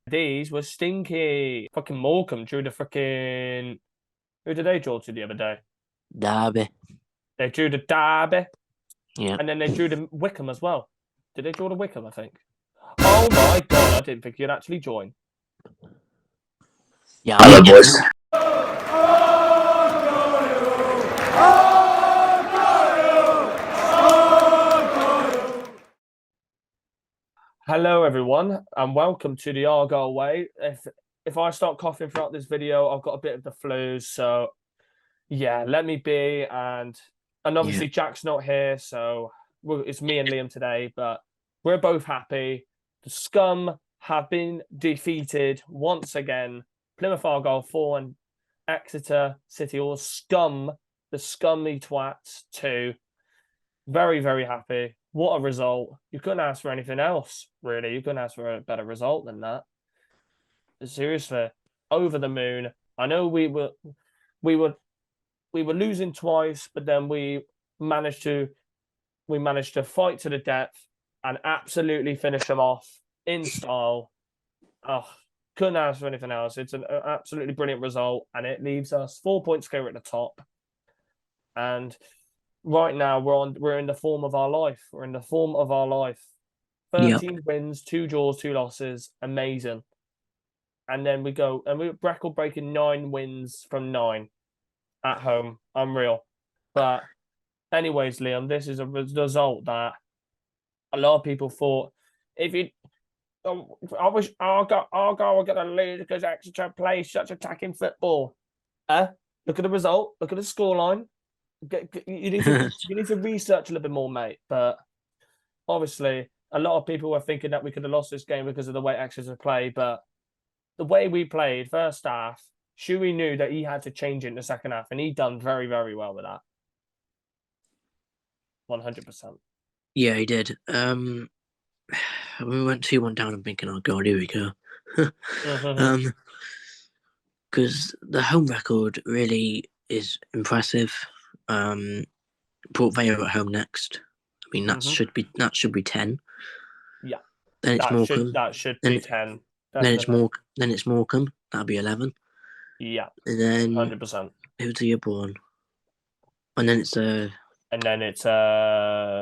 These were stinky. Fucking Morecambe drew the fucking. Who did they draw to the other day? Derby. They drew the Derby. Yeah. And then they drew the Wickham as well. Did they draw the Wickham, I think? Oh my God, I didn't think you'd actually join. Yeah. Hello, boys. Hello, everyone, and welcome to the Argyle Way. If I start coughing throughout this video, I've got a bit of the flu, so yeah, let me be. And obviously, Jack's not here, so it's me and Liam today, but we're both happy. The scum have been defeated once again. Plymouth Argyle 4 and Exeter City, or scum, the scummy twats 2. Very, very happy. What a result. You couldn't ask for anything else, really. You couldn't ask for a better result than that. Seriously, over the moon. I know we were losing twice, but then we managed to fight to the depth and absolutely finish them off in style. Oh, couldn't ask for anything else. It's an absolutely brilliant result, and it leaves us 4 points clear at the top. And right now we're in the form of our life. We're in the form of our life. 13 wins, 2 draws, 2 losses. Amazing. And then we go and we're record breaking 9 wins from 9 at home. Unreal. But anyways, Liam, this is a result that a lot of people thought I wish Argyle were going to lose because Exeter plays such attacking football. Look at the result. Look at the scoreline. You need to research a little bit more, mate. But obviously, a lot of people were thinking that we could have lost this game because of the way Exeter play. But the way we played first half, Shuey knew that he had to change it in the second half, and he done very, very well with that. 100%. Yeah, he did. We went 2-1 down. I'm thinking, oh God, here we go. Because the home record really is impressive. Port Vale at home next. I mean, that should be 10. Yeah. Then it's Morecambe. That should be 10. Definitely. Then it's Morecambe. That'll be 11. Yeah. And then 100%. Who's the other one? And then it's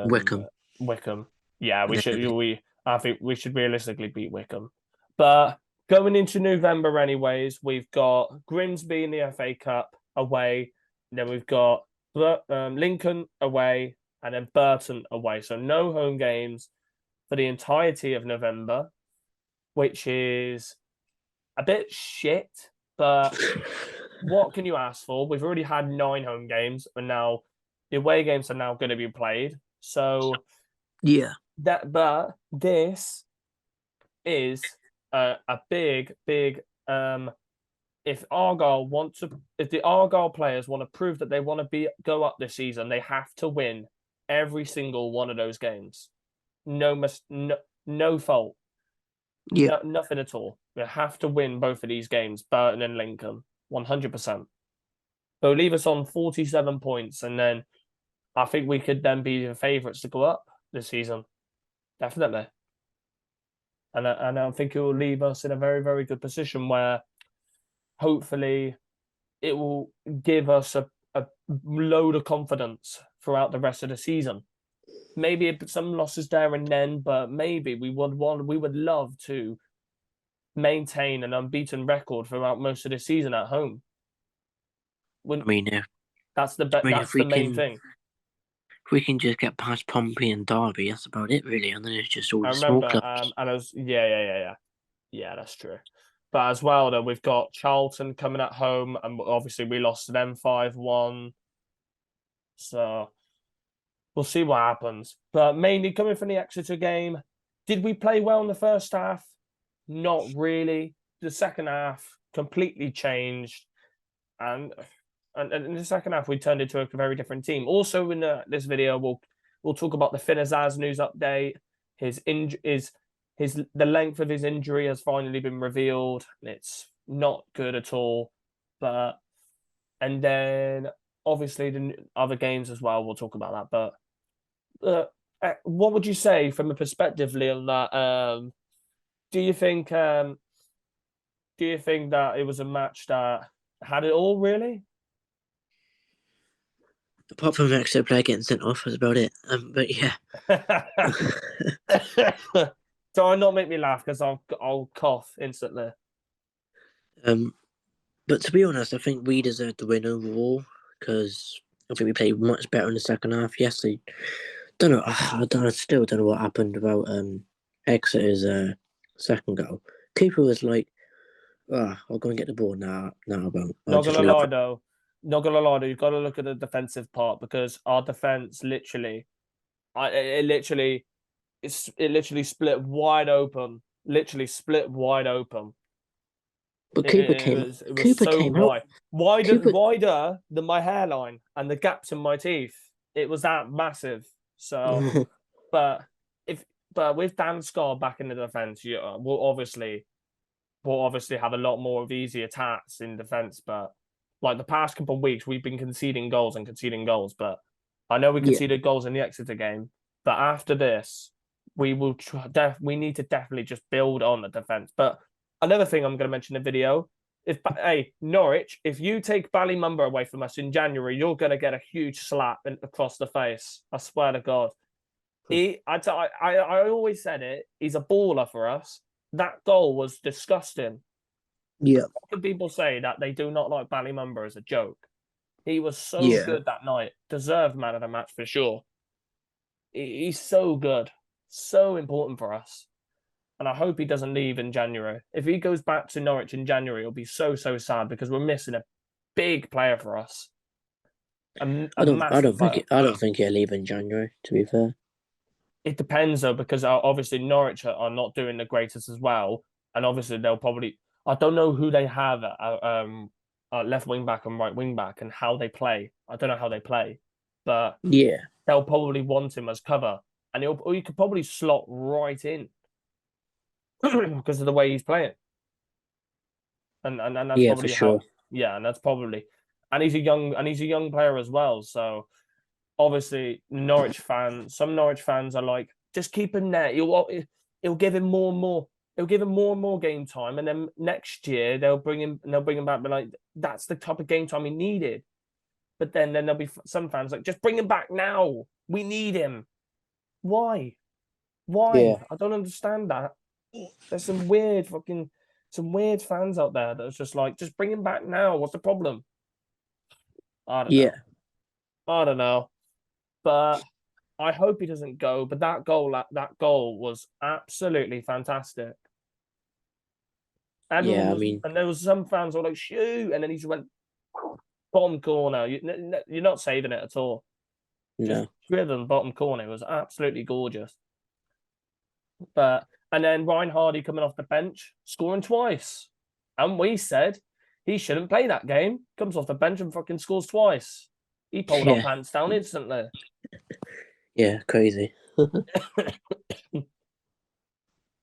Wickham. Wickham. Yeah, I think we should realistically beat Wickham. But going into November anyways, we've got Grimsby in the FA Cup away. Then we've got Lincoln away and then Burton away. So no home games for the entirety of November, which is a bit shit, but what can you ask for? We've already had 9 home games, and now the away games are now going to be played. So yeah, but this is a big if the Argyle players want to prove that they want to go up this season, they have to win every single one of those games. No fault. Yeah, nothing at all. We have to win both of these games, Burton and Lincoln, 100%. They'll leave us on 47 points, and then I think we could then be the favourites to go up this season. Definitely. And I think it will leave us in a very, very good position where hopefully it will give us a load of confidence throughout the rest of the season. Maybe some losses there and then, but maybe we would love to maintain an unbeaten record throughout most of the season at home. That's the main thing. If we can just get past Pompey and Derby, that's about it, really. And then it's just all the small clubs. And I was yeah, that's true. But as well, though, we've got Charlton coming at home, and obviously we lost to them 5-1. So we'll see what happens. But mainly coming from the Exeter game, did we play well in the first half? Not really. The second half completely changed, and in the second half we turned into a very different team. Also, in this video, we'll talk about the Finnazaz news update. The length of his injury has finally been revealed. It's not good at all. And then obviously the other games as well. We'll talk about that. But what would you say from a perspective, Liam, that Do you think that it was a match that had it all, really? Apart from an Exeter player getting sent off, that's about it. But yeah. So I not make me laugh because I'll cough instantly. But to be honest, I think we deserved the win overall because I think we played much better in the second half. Yes, I don't know. I still don't know what happened about Exeter's second goal. Keeper was like, I'll go and get the ball now. No, I won't. I'll Not just gonna leave lie it. though, not gonna lie though, you've got to look at the defensive part because our defense literally, it literally, it literally split wide open, literally split wide open. But It was Cooper so came out. wide, wider, Cooper, wider than my hairline and the gaps in my teeth. It was that massive. So, but but with Dan Scar back in the defense, we'll obviously have a lot more of easy attacks in defense. But like the past couple of weeks, we've been conceding goals and conceding goals. But I know we yeah, conceded goals in the Exeter game. But after this, we will we need to definitely just build on the defense. But another thing I'm going to mention in the video. Hey, Norwich, if you take Ballymumba away from us in January, you're going to get a huge slap across the face. I swear to God. I always said it. He's a baller for us. That goal was disgusting. yeah, How can people say that they do not like Ballymumba as a joke? He was so yeah. good that night. Deserved man of the match for sure. He's so good. So important for us. And I hope he doesn't leave in January. If he goes back to Norwich in January, it'll be so sad because we're missing a big player for us. A massive player. I don't think he'll leave in January. To be fair. It depends though, because obviously Norwich are not doing the greatest as well, and obviously they'll probably. I don't know who they have at left wing back and right wing back and how they play. I don't know how they play, but Yeah, they'll probably want him as cover, and he could probably slot right in because of the way he's playing, and that's yeah, for probably how. sure. Yeah, and that's probably, and he's a young player as well, so obviously some Norwich fans are like, just keep him there. He'll give him more and more. He'll give him more and more game time, and then next year they'll bring him back. But like that's the type of game time he needed. But then there'll be some fans like, just bring him back now. We need him. Why? Why? Yeah, I don't understand that. There's some weird fans out there that's just like, just bring him back now. What's the problem? I don't know. yeah, I don't know. But I hope he doesn't go. But that goal was absolutely fantastic. yeah. I mean, And there was some fans who were like, shoot, and then he just went bottom corner. You're not saving it at all. Just no. driven bottom corner. It was absolutely gorgeous. And then Ryan Hardy coming off the bench, scoring twice. And we said he shouldn't play that game. Comes off the bench and fucking scores twice. He pulled our Yeah, pants down instantly. yeah, crazy.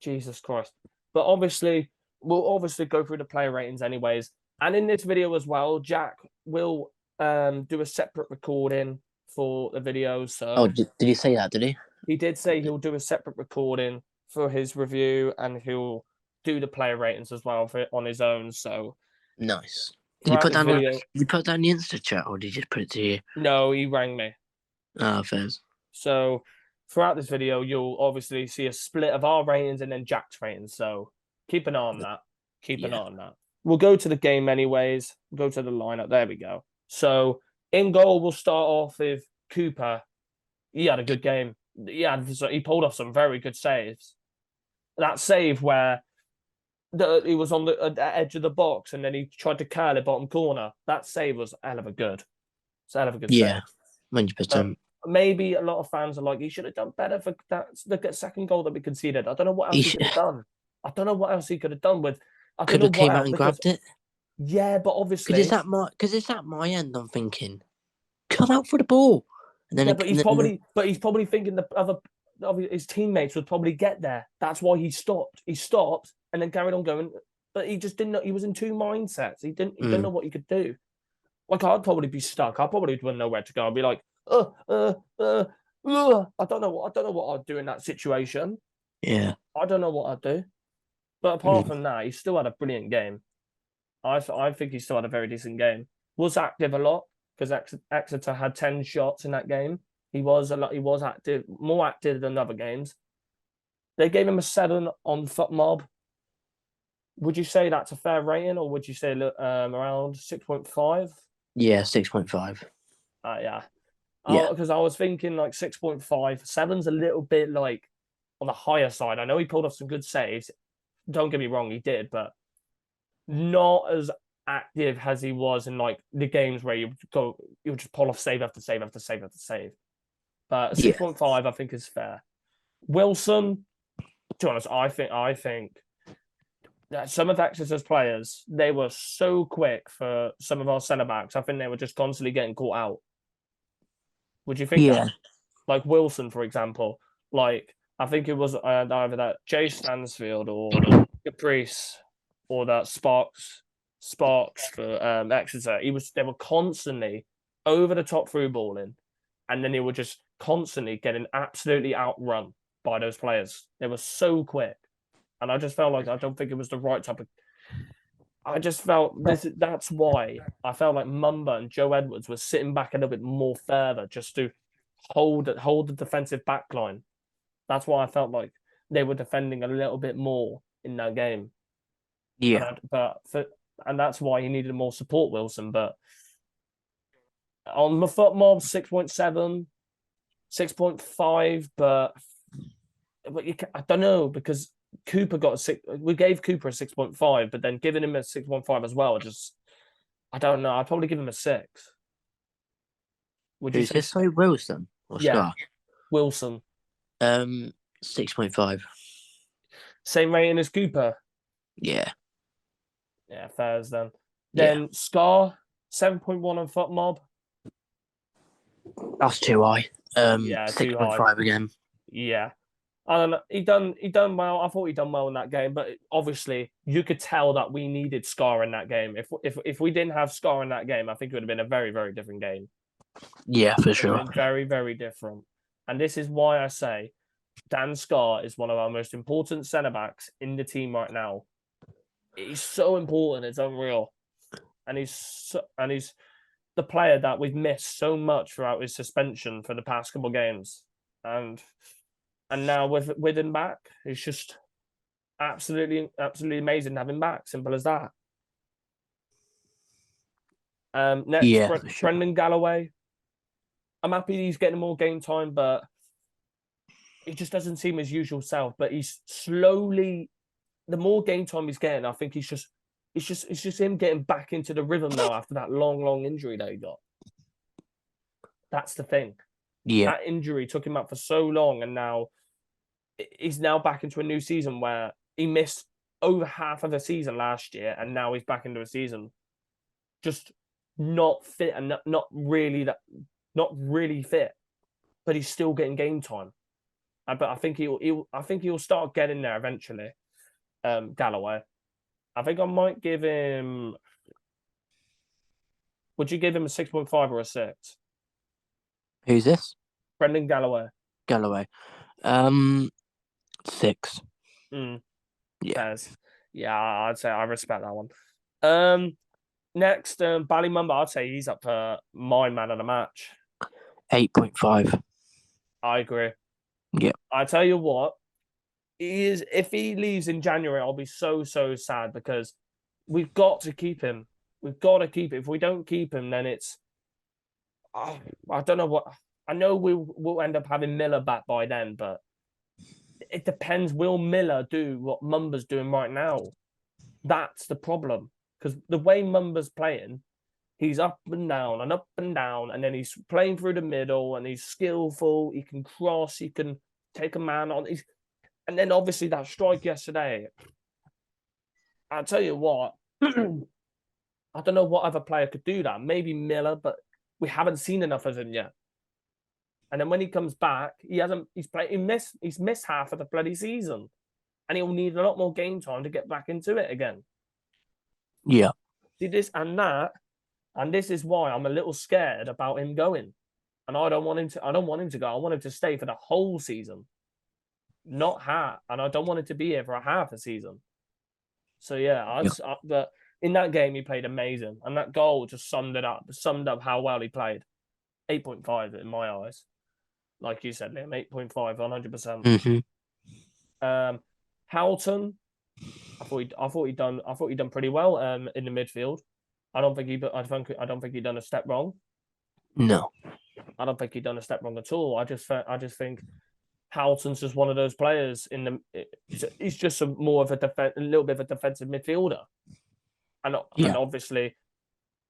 Jesus Christ. But obviously, we'll obviously go through the player ratings anyways. And in this video as well, Jack will do a separate recording for the video. So Oh, did you say that? Did he? he did say he'll do a separate recording for his review and he'll do the player ratings as well on his own. So Nice. Did you throughout put this that on? video, Did you put that in the Insta chat, or did you just put it to you? no, he rang me. Ah, fairs. So throughout this video, you'll obviously see a split of our ratings and then Jack's ratings. So keep an eye on that. Keep an eye on that. We'll go to the game anyways. Go to the lineup. There we go. So in goal, we'll start off with Cooper. He had a good game. He pulled off some very good saves. That save where he was on the edge of the box and then he tried to curl it bottom corner. That save was a hell of a good. It's a hell of a good Yeah, save. 100%. Maybe a lot of fans are like, he should have done better for that. The second goal that we conceded. I don't know what else he could have done. I don't know what else he could have done with. I don't Could know have what came out else and because grabbed it. yeah, but obviously Because it's at my end. I'm thinking, come out for the ball, and then yeah, but he's probably thinking the other his teammates would probably get there. That's why he stopped. He stopped and then carried on going. But he just didn't know. He was in two mindsets. He didn't know what he could do. Like I'd probably be stuck. I probably wouldn't know where to go. I'd be like, I don't know what I'd do in that situation. Yeah. I don't know what I'd do. But apart from that, he still had a brilliant game. I think he still had a very decent game. Was active a lot because Exeter had 10 shots in that game. He was active, more active than other games. They gave him a 7 on FootMob. Would you say that's a fair rating, or would you say around 6.5? Yeah, 6.5. Yeah. Yeah. Because I was thinking like 6.5. 7's a little bit like on the higher side. I know he pulled off some good saves. Don't get me wrong, he did, but not as active as he was in like the games where you would just pull off save after save after save after save. But 6.5, I think, is fair. Wilson, to be honest, I think that some of Exeter's players, they were so quick for some of our centre backs. I think they were just constantly getting caught out. Would you think that? Like Wilson, for example. Like, I think it was either that Jay Stansfield or Caprice or that Sparks for Exeter. They were constantly over the top through balling, and then they were just constantly getting absolutely outrun by those players. They were so quick, and I just felt like I don't think it was the right type of. I just felt that's why I felt like Mumba and Joe Edwards were sitting back a little bit more further just to hold the defensive back line. That's why I felt like they were defending a little bit more in that game. Yeah. And that's why he needed more support, Wilson. But on the FootMob, 6.7, 6.5, but I don't know, because Cooper got a 6. We gave Cooper a 6.5, but then giving him a 6.5 as well, I don't know. I'd probably give him a 6. Would you say? Sorry, Wilson or Scar? Wilson. 6.5. Same rating as Cooper. Yeah. Yeah, fairs then. Then Scar, 7.1 on FootMob. That's too high. Yeah, 6.5 again. Yeah. I don't know. He done well. I thought he done well in that game, but obviously you could tell that we needed Scar in that game. If we didn't have Scar in that game, I think it would have been a very, very different game. Yeah, for sure. Very, very different. And this is why I say Dan Scar is one of our most important centre backs in the team right now. He's so important, it's unreal. And he's the player that we've missed so much throughout his suspension for the past couple of games. And now with him back, it's just absolutely amazing to have him back. Simple as that. Next, Brendan Galloway. I'm happy he's getting more game time, but he just doesn't seem his usual self. But he's slowly, the more game time he's getting, I think it's just him getting back into the rhythm now after that long injury that he got. That's the thing. Yeah. That injury took him out for so long, and now he's back into a new season where he missed over half of the season last year, and now he's back into a season just not fit and not really fit, but he's still getting game time. But I think he'll start getting there eventually. Galloway, I think I might give him. Would you give him a 6.5 or a 6? Who's this? Brendan Galloway. 6. Yeah. Yeah, I'd say I respect that one. Next, Ballymumba, I'd say he's up for my man of the match. 8.5. I agree. Yeah. I tell you what, if he leaves in January, I'll be so sad, because we've got to keep him. We've got to keep him. If we don't keep him, then it's I don't know what. I know we'll end up having Miller back by then, but it depends. Will Miller do what Mumba's doing right now? That's the problem. Because the way Mumba's playing, he's up and down, and then he's playing through the middle, and he's skillful. He can cross. He can take a man on. And then obviously that strike yesterday. I'll tell you what. I don't know what other player could do that. Maybe Miller, but we haven't seen enough of him yet. And then when he comes back, he's missed half of the bloody season, and he'll need a lot more game time to get back into it again. Yeah. See this and that, and this is why I'm a little scared about him going. And I don't want him to go. I want him to stay for the whole season, not half. And I don't want him to be here for a half a season. So yeah, Yeah. but in that game he played amazing, and that goal just summed up how well he played. 8.5 in my eyes, like you said, Liam. 8.5, 100%. Houghton, I thought he'd done pretty well in the midfield. I don't think he'd done a step wrong. No. I don't think he'd done a step wrong at all. I just think Houghton's just one of those players he's just more of a little bit of a defensive midfielder, and obviously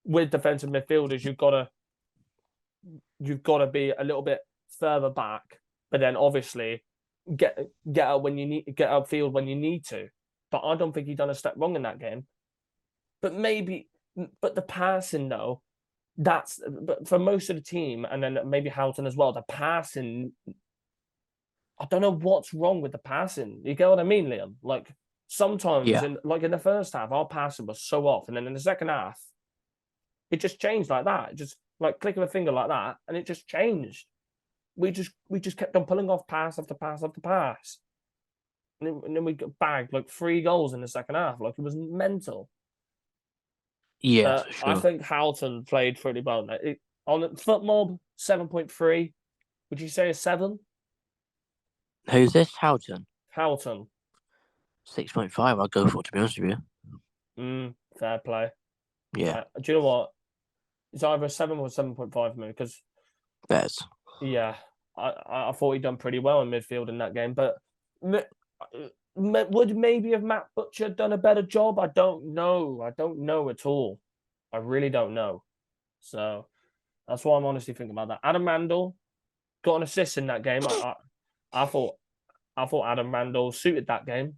with defensive midfielders you've got to be a little bit further back, but then obviously get out when you need, get outfield when you need to. But I don't think he done a step wrong in that game. But the passing though, but for most of the team, and then maybe Houghton as well, the passing, I don't know what's wrong with the passing. You get what I mean, Liam? Like sometimes in the first half, our passing was so off, and then in the second half, it just changed like that. It just like click of a finger like that, and it just changed. We just kept on pulling off pass after pass after pass. And then we got bagged like 3 goals in the second half. Like it was mental. Yeah, for sure. I think Houghton played pretty well. On the foot mob, 7.3. Would you say a 7? Who's this? Houghton? Houghton. 6.5, I'll go for it, to be honest with you. Fair play. Yeah. Do you know what? It's either a 7 or 7.5 for me because Bears. Yeah, I thought he'd done pretty well in midfield in that game, but would maybe have Matt Butcher done a better job? I don't know. I don't know at all. I really don't know. So that's why I'm honestly thinking about that. Adam Randall got an assist in that game. I thought Adam Randall suited that game.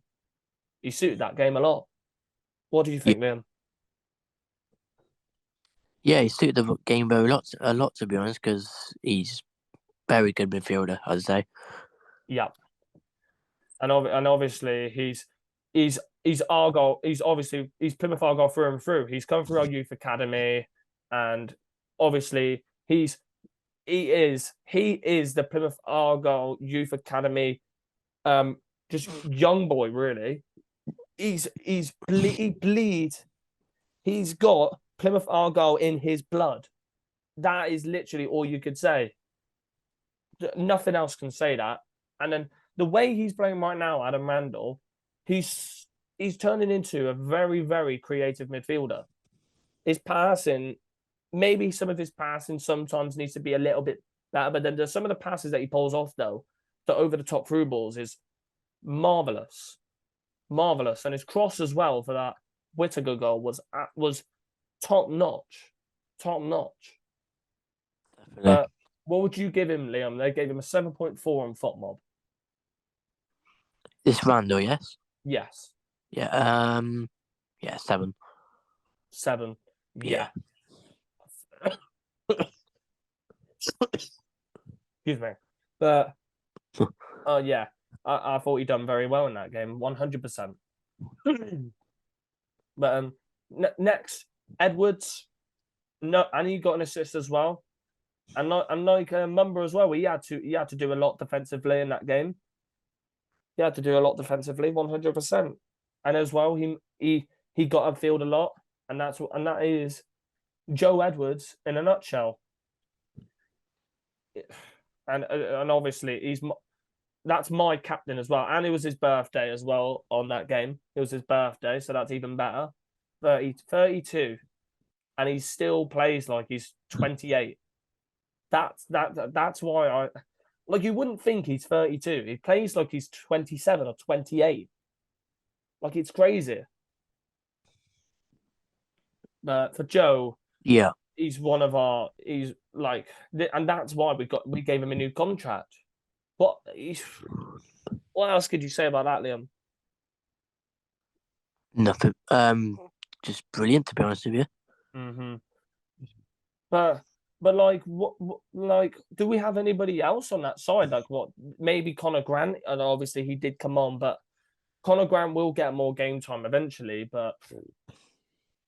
He suited that game a lot. What do you think, man? Yeah, he suited the game a lot, to be honest, because he's very good midfielder, I'd say. Yeah, and obviously he's Argyle. He's Plymouth Argyle through and through. He's come through our youth academy, and obviously he is the Plymouth Argyle youth academy, just young boy really. He bleeds. He's got Plymouth Argyle in his blood. That is literally all you could say. Nothing else can say that. And then the way he's playing right now, Adam Randall, he's turning into a very, very creative midfielder. His passing, maybe some of his passing sometimes needs to be a little bit better, but then there's some of the passes that he pulls off, though, the over-the-top through balls is marvellous. Marvellous. And his cross as well for that Whittaker goal was top-notch. Top-notch. But what would you give him, Liam? They gave him a 7.4 on FOTMob. This Randall, yes? Yes. Yeah, 7. 7. Yeah. Excuse me. But, yeah. I thought he done very well in that game. 100%. But next, Edwards. No, and he got an assist as well. And like Mumba as well, he had to do a lot defensively in that game. He had to do a lot defensively, 100%. And as well, he got upfield a lot, and that is Joe Edwards in a nutshell. And obviously that's my captain as well. And it was his birthday as well on that game. It was his birthday, so that's even better. 32, and he still plays like he's 28. That's why you wouldn't think he's 32. He plays like he's 27 or 28. Like it's crazy. But for Joe, yeah, he's like, and that's why we gave him a new contract. What else could you say about that, Liam? Nothing. Just brilliant, to be honest with you. Mm-hmm. But like, what do we have anybody else on that side? Like, what? Maybe Conor Grant, and obviously he did come on, but Conor Grant will get more game time eventually. But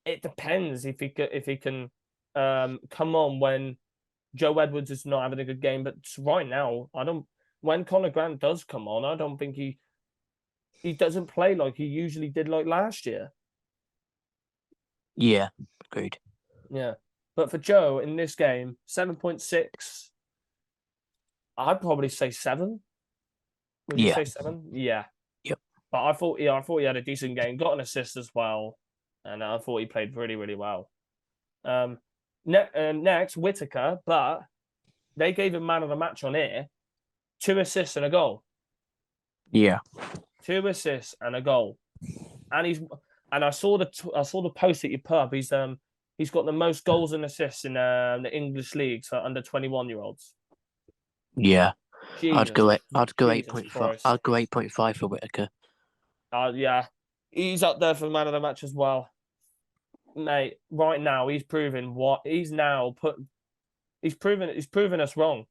it depends if he can come on when Joe Edwards is not having a good game. But right now, when Conor Grant does come on, I don't think he doesn't play like he usually did like last year. Yeah, agreed. Yeah. But for Joe in this game, 7.6. I'd probably say 7. Would you Yeah. say 7? Yeah. Yep. But I thought he had a decent game, got an assist as well, and I thought he played really, really well. Next, Whittaker, but they gave him man of the match on here. 2 assists and a goal. Yeah. 2 assists and a goal. And I saw the post that you put up. He's got the most goals and assists in the English league for under 21-year-olds. Yeah. I'd go Jesus 8.5. Christ. I'd go 8.5 for Whittaker. Yeah, he's up there for man of the match as well, mate. Right now, he's proven what he's now put. He's proven us wrong.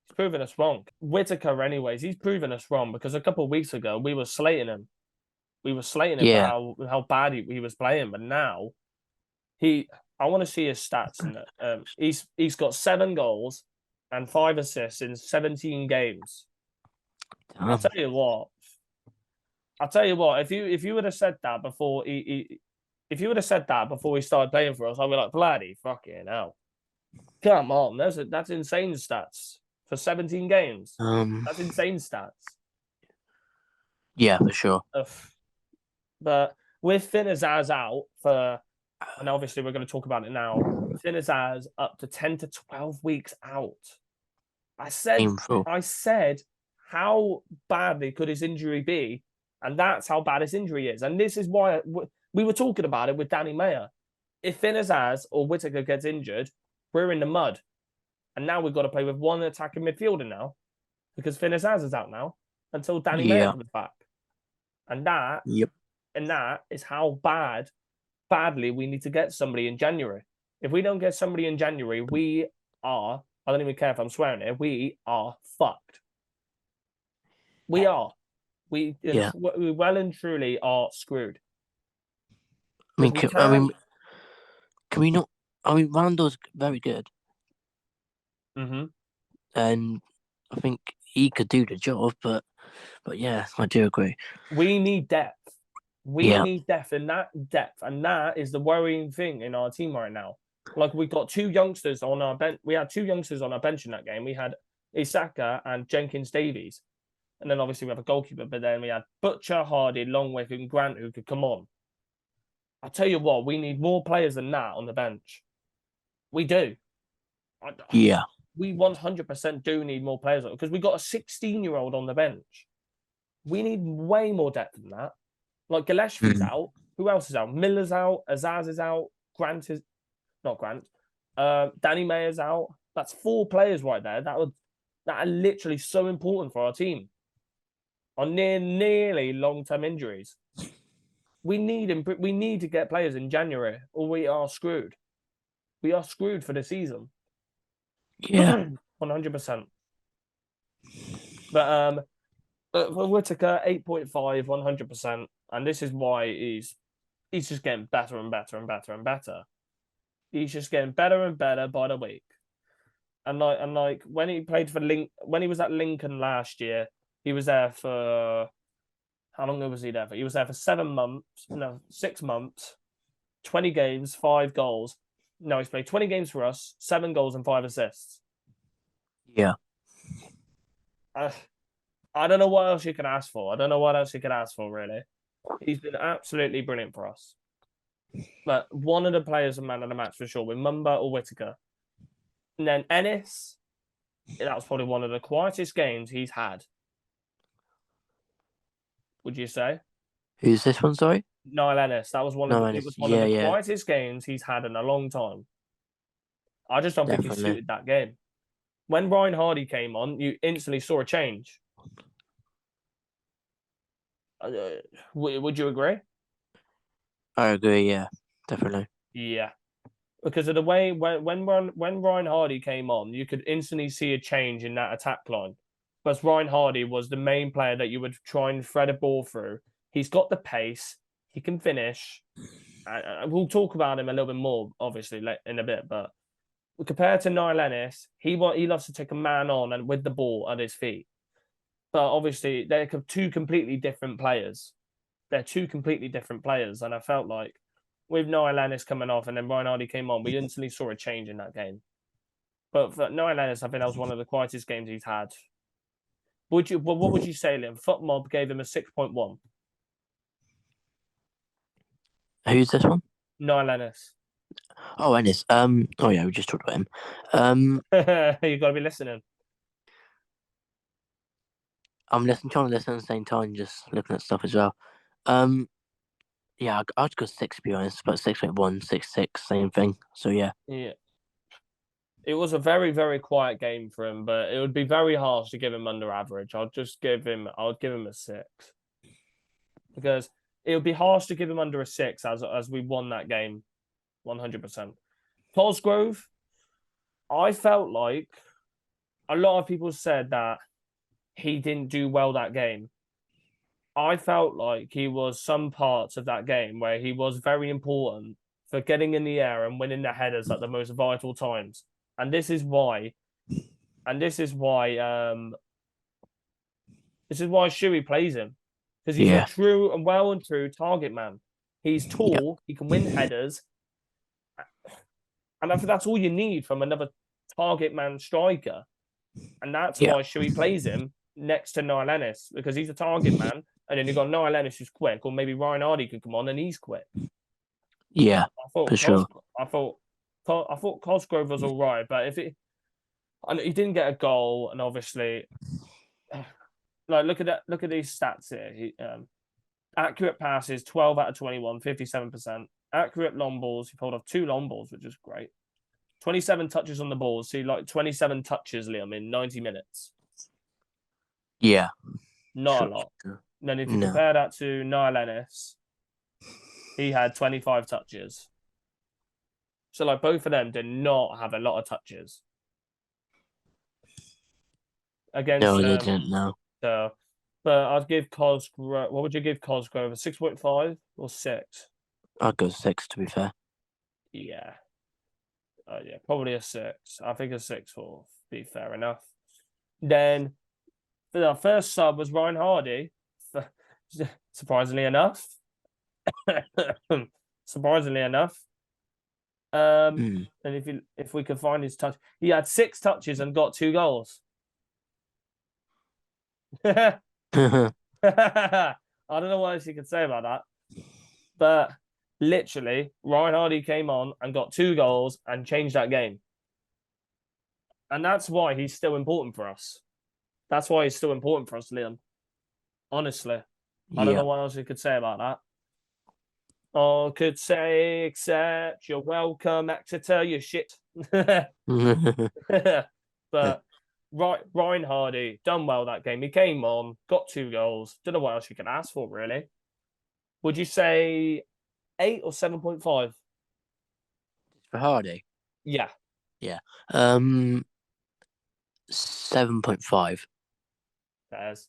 He's proven us wrong. Whittaker, anyways, he's proven us wrong because a couple of weeks ago we were slating him. We were slating him for how bad he was playing, but now I want to see his stats. And he's got 7 goals and 5 assists in 17 games. I'll tell you what. If you would have said that before if you would have said that before he started playing for us, I'd be like, bloody fucking hell. Come on, that's insane stats for 17 games. That's insane stats. Yeah, for sure. But with Addz out for, and obviously we're going to talk about it now. Addz up to 10 to 12 weeks out. I said, how badly could his injury be? And that's how bad his injury is. And this is why we were talking about it with Danny Mayer. If Addz or Whittaker gets injured, we're in the mud. And now we've got to play with one attacking midfielder now because Addz is out now until Danny Mayer comes back. And that is how badly we need to get somebody in January. If we don't get somebody in January, I don't even care if I'm swearing here, we are fucked. We are. We well and truly are screwed. Can we not? I mean, Randall's very good. Mm-hmm. And I think he could do the job, but yeah, I do agree. We need depth. We need depth, and that is the worrying thing in our team right now. Like we got 2 youngsters on our bench. We had 2 youngsters on our bench in that game. We had Isaka and Jenkins Davies. And then obviously we have a goalkeeper, but then we had Butcher, Hardy, Longwick, and Grant who could come on. I'll tell you what, we need more players than that on the bench. We do. Yeah. We 100% do need more players because we got a 16-year-old on the bench. We need way more depth than that. Like Gillespie's out. Who else is out? Miller's out. Addz is out. Danny Mayer's out. That's 4 players right there that are literally so important for our team. On nearly long-term injuries. We need to get players in January or we are screwed. We are screwed for the season. Yeah. 100%. But for Whittaker, 8.5, 100%. And this is why he's just getting better and better and better and better. He's just getting better and better by the week. And like when he played for when he was at Lincoln last year, he was there for how long was he there for? He was there for 6 months, 20 games, 5 goals. No, he's played 20 games for us, 7 goals and 5 assists. Yeah. I don't know what else you can ask for. Really. He's been absolutely brilliant for us. But one of the players of man of the match for sure, with Mumba or Whittaker. And then Ennis, that was probably one of the quietest games he's had. Would you say? Who's this one, sorry? Niall Ennis. That was one of the quietest games he's had in a long time. I just don't think he suited that game. When Ryan Hardy came on, you instantly saw a change. Would you agree? I agree, yeah, definitely. Yeah. Because of the way when Ryan Hardy came on, you could instantly see a change in that attack line. But Ryan Hardy was the main player that you would try and thread a ball through. He's got the pace. He can finish. We'll talk about him a little bit more, obviously, in a bit. But compared to Niall Ennis, he loves to take a man on and with the ball at his feet. but obviously they're two completely different players. They're two completely different players, and I felt like with Niall Ennis coming off and then Ryan Hardy came on, we instantly saw a change in that game. But for Niall Ennis, I think that was one of the quietest games he's had. What would you say, Liam? FootMob gave him a 6.1. Who's this one? Niall Ennis. Oh, Ennis. Oh yeah, we just talked about him. You got to be listening. I'm trying to listen at the same time, just looking at stuff as well. Yeah, I'd go 6 to be honest, but 6.1, 6.6, same thing. So yeah. Yeah. It was a very, very quiet game for him, but it would be very harsh to give him under average. I'd give him a 6. Because it would be harsh to give him under a 6 as we won that game 100%. Cosgrove, I felt like a lot of people said that he didn't do well that game. I felt like he was some parts of that game where he was very important for getting in the air and winning the headers at the most vital times. And this is why Shuey plays him. Because he's a true target man. He's tall, he can win headers. And I think that's all you need from another target man striker. And that's why Shuey plays him next to Niall Ennis, because he's a target man. And then you've got Niall Ennis who's quick, or maybe Ryan Hardy could come on and he's quick. Yeah, for sure. I thought Cosgrove was all right, but he didn't get a goal, and obviously, like look at these stats here. Accurate passes 12 out of 21, 57%. Accurate long balls, he pulled off 2 long balls, which is great. 27 touches on the ball, so like 27 touches, Liam, in 90 minutes. Yeah, not a lot. And then if you compare that to Niall Ennis, he had 25 touches. So, like, both of them did not have a lot of touches. No, they didn't, no. So, but I'd give Cosgrove... What would you give Cosgrove? A 6.5 or 6? I'd go 6, to be fair. Yeah. Yeah, probably a 6. I think a 6 will be fair enough. Then, our first sub was Ryan Hardy. Surprisingly enough. And if we could find his touch, he had 6 touches and got 2 goals. I don't know what else you could say about that, but literally, Ryan Hardy came on and got 2 goals and changed that game, and that's why he's still important for us. That's why he's still important for us, Liam. Honestly, I don't know what else you could say about that. All could say except you're welcome, Exeter, you shit. But Ryan Hardy done well that game. He came on, got 2 goals. Don't know what else you can ask for, really. Would you say 8 or 7.5? For Hardy? Yeah. 7.5.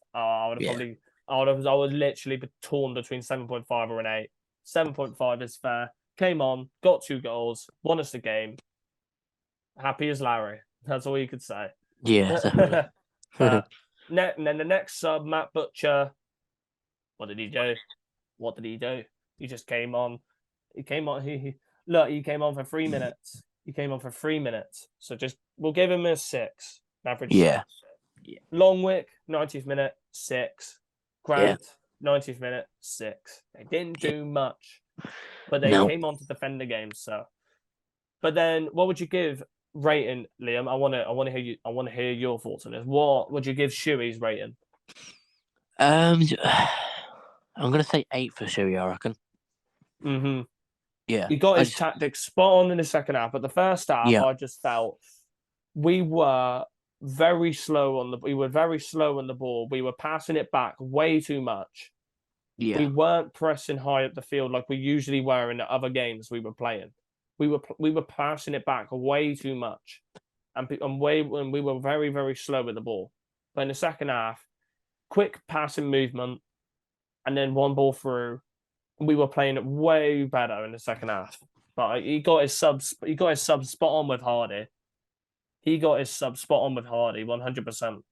I would literally be torn between 7.5 or an 8. 7.5 is fair. Came on, got 2 goals, won us the game. Happy as Larry. That's all you could say. Yeah, definitely. And then the next sub, Matt Butcher. What did he do? He just came on. He came on for 3 minutes. So we'll give him a 6. Average 6. Longwick, 90th minute, 6. Grant, 90th minute, 6. They didn't do much, but they came on to defend the game. So, but then, what would you give rating, Liam? I want to hear your thoughts on this. What would you give Shuey's rating? I'm gonna say 8 for Shuey, I reckon. Yeah, he got his tactics spot on in the second half, but the first half, I just felt we were very slow on the ball. We were passing it back way too much. We weren't pressing high up the field like we usually were in the other games we were playing. We were passing it back way too much, and we were very, very slow with the ball. But in the second half, quick passing movement, and then one ball through. We were playing it way better in the second half. But he got his sub spot on with Hardy. 100%.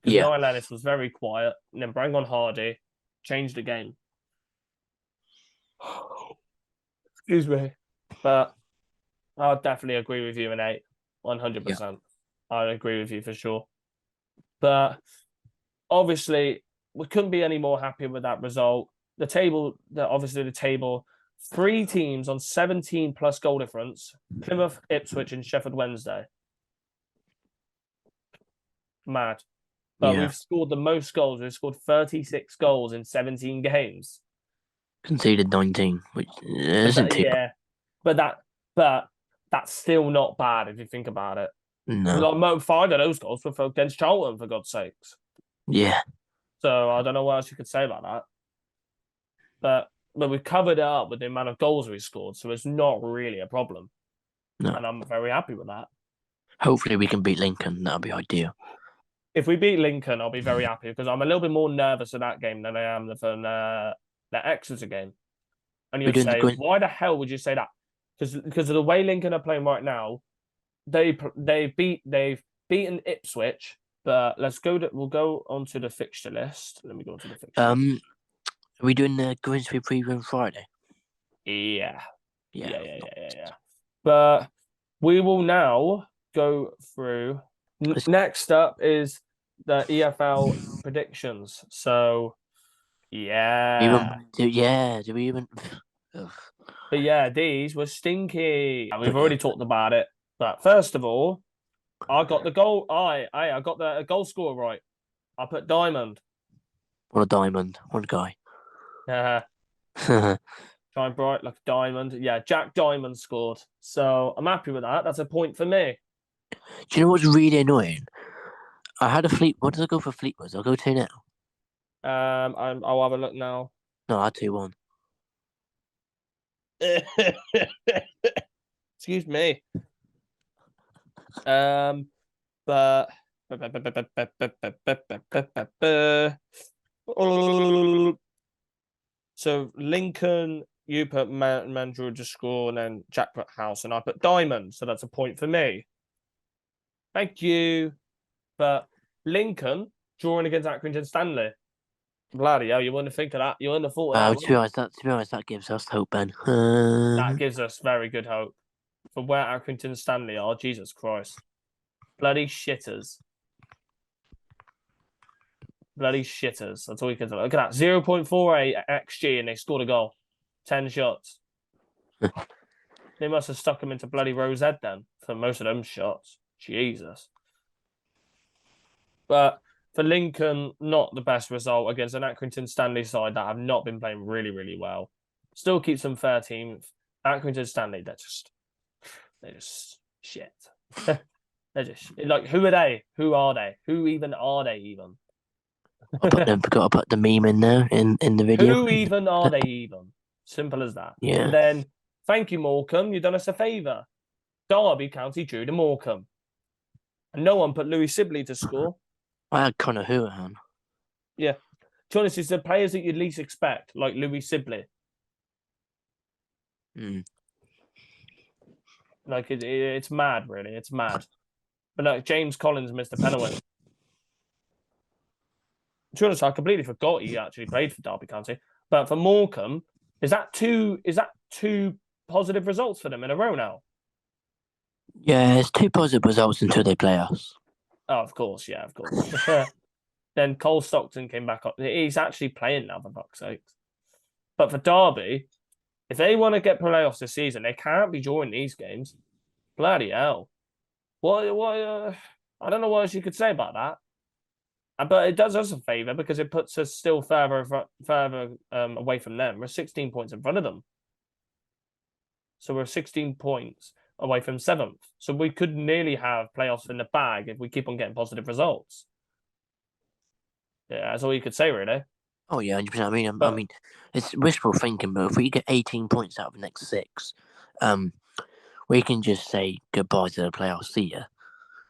because Yeah. Niall Ellis was very quiet, and then bring on Hardy, changed the game. Excuse me, but I'll definitely agree with you in 8, 100%. I agree with you for sure. But obviously, we couldn't be any more happy with that result. The table, 3 teams on 17 plus goal difference: Plymouth, Ipswich, and Sheffield Wednesday. Mad. But we've scored the most goals. We've scored 36 goals in 17 games. Conceded 19, which isn't too bad. But that's still not bad if you think about it. No. Like 5 of those goals were against Charlton, for God's sakes. Yeah. So I don't know what else you could say about that. But we've covered it up with the amount of goals we scored, so it's not really a problem. No. And I'm very happy with that. Hopefully we can beat Lincoln. That'll be ideal. If we beat Lincoln, I'll be very happy because I'm a little bit more nervous in that game than I am from the Exeter game. And you'd say, why the hell would you say that? Because of the way Lincoln are playing right now, they've beaten Ipswich. But we'll go onto the fixture list. Let me go onto the fixture. Are we doing the Grimsby preview on Friday? Yeah. But we will now go through. Next up is the EFL predictions. So, yeah. Do we even? Ugh. But yeah, these were stinky. We've already talked about it. But first of all, I got the goal. I got the goal scorer right. I put Diamond. What a diamond! What a guy! Shine bright like a diamond. Yeah, Jack Diamond scored. So I'm happy with that. That's a point for me. Do you know what's really annoying? I had a Fleet. What did I go for Fleetwood? I'll go 2-0. I'll have a look now. No, I had 2-1. Excuse me. But so Lincoln, you put Mandrew to score, and then Jack put House, and I put Diamond. So that's a point for me. Thank you. But Lincoln drawing against Accrington Stanley. Bloody hell, you wouldn't think of that. You wouldn't have thought of that. To be honest, that gives us hope, Ben. That gives us very good hope for where Accrington Stanley are. Jesus Christ. Bloody shitters. Bloody shitters. That's all you can do. Look at that. 0.48 XG, and they scored a goal. 10 shots. They must have stuck him into bloody Rosehead then for most of them shots. Jesus. But for Lincoln, not the best result against an Accrington Stanley side that have not been playing really, really well. Still keeps them 13th. Accrington Stanley, they're just shit. They're just like, who are they? Who are they? Who even are they even? Got to put the meme in there in the video. Who even are they even? Simple as that. Yeah. And then, thank you, Morecambe. You've done us a favour. Derby County drew to Morecambe. And no one put Louis Sibley to score. I had Connor Houlihan. Yeah. To be honest, it's the players that you'd least expect, like Louis Sibley. Like, it's mad, really. It's mad. But like, James Collins missed a penalty. To be honest, I completely forgot he actually played for Derby County. But for Morecambe, is that two positive results for them in a row now? Yeah, it's 2 positive results until they play us. Oh, of course, yeah, of course. Then Cole Stockton came back up. He's actually playing now, for fuck's sake. But for Derby, if they want to get playoffs this season, they can't be drawing these games. Bloody hell. What? I don't know what else you could say about that. But it does us a favour because it puts us still further away from them. We're 16 points in front of them. So we're 16 points away from 7th. So we could nearly have playoffs in the bag if we keep on getting positive results. Yeah, that's all you could say, really. Oh, yeah, 100%. I mean, it's wishful thinking, but if we get 18 points out of the next 6, we can just say goodbye to the playoffs. See ya.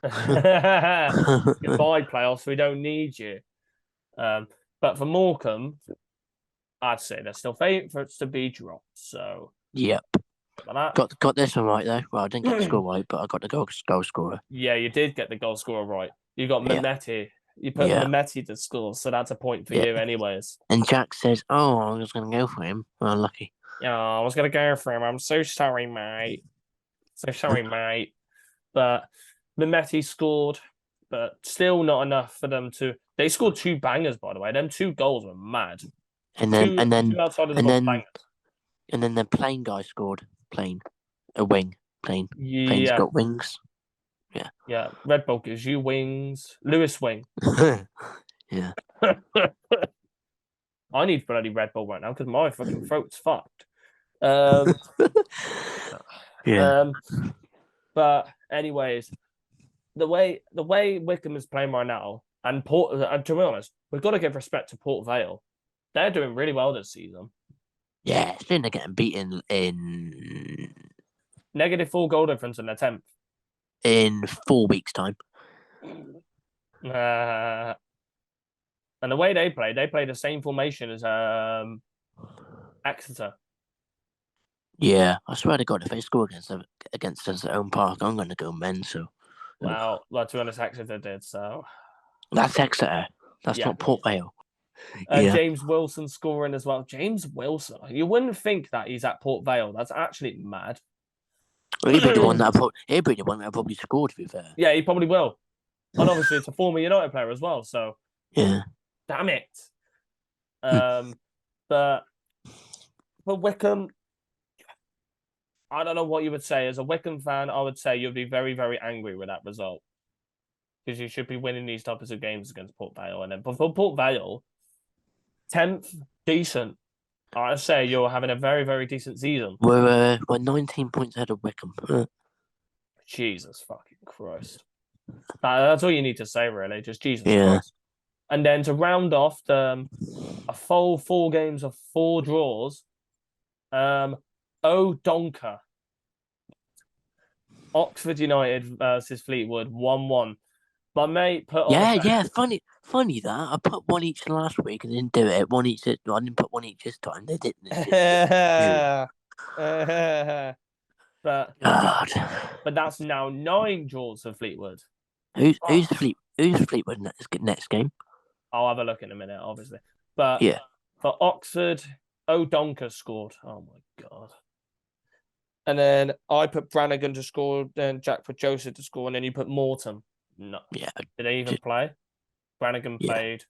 Goodbye, playoffs. We don't need you. But for Morecambe, I'd say they're still favourites to be dropped. So yep. Got this one right though. Well, I didn't get the score right, but I got the goal scorer. Yeah, you did get the goal scorer right. You got Mehmeti. You put Yeah. Mehmeti to score, so that's a point for Yeah. you, anyways. And Jack says, "Oh, I was going to go for him." Well, lucky. Yeah, I was gonna go for him. I'm so sorry, mate. So sorry, mate. But Mehmeti scored, but still not enough for them to. They scored 2 bangers, by the way. Them 2 goals were mad. And then Two outside of the box bangers. and then the plane guy scored. A wing. Plane's Yeah, got wings. yeah. Red Bull gives you wings. Lewis Wing. Yeah. I need bloody Red Bull right now because my fucking throat's fucked. Yeah. But anyways, the way Wickham is playing right now, and to be honest, we've got to give respect to Port Vale. They're doing really well this season. Yeah, I think they're getting beaten in -4 goal difference in their 10th. in 4 weeks' time. And the way they play the same formation as Exeter. Yeah, I swear to God, if they score against us at own park, I'm going to go mental. Well, to be honest, Exeter did, so. That's Exeter. That's not Port Vale. James Wilson scoring as well. James Wilson. You wouldn't think that he's at Port Vale. That's actually mad. He'd be the one that probably scored, to be fair. Yeah, he probably will. And obviously, it's a former United player as well, so. Yeah. Damn it. But for Wickham, I don't know what you would say. As a Wickham fan, I would say you'd be very, very angry with that result. Because you should be winning these types of games against Port Vale. And then, but for Port Vale, 10th, decent. I'd say you're having a very, very decent season. We're 19 points ahead of Wickham. Jesus fucking Christ. That's all you need to say, really. Just Jesus Christ. And then to round off a full 4 games of 4 draws, Donker. Oxford United versus Fleetwood, 1-1. My mate put on. Funny that I put one each last week and didn't do it. One each. I didn't put one each this time. They didn't. But that's now 9 draws for Fleetwood. Who's Fleetwood next game? I'll have a look in a minute, obviously. But yeah, for Oxford, O'Donker scored. Oh my god. And then I put Brannigan to score, then Jack put Joseph to score, and then you put Morton. No. Yeah. Did they even play? Brannigan played.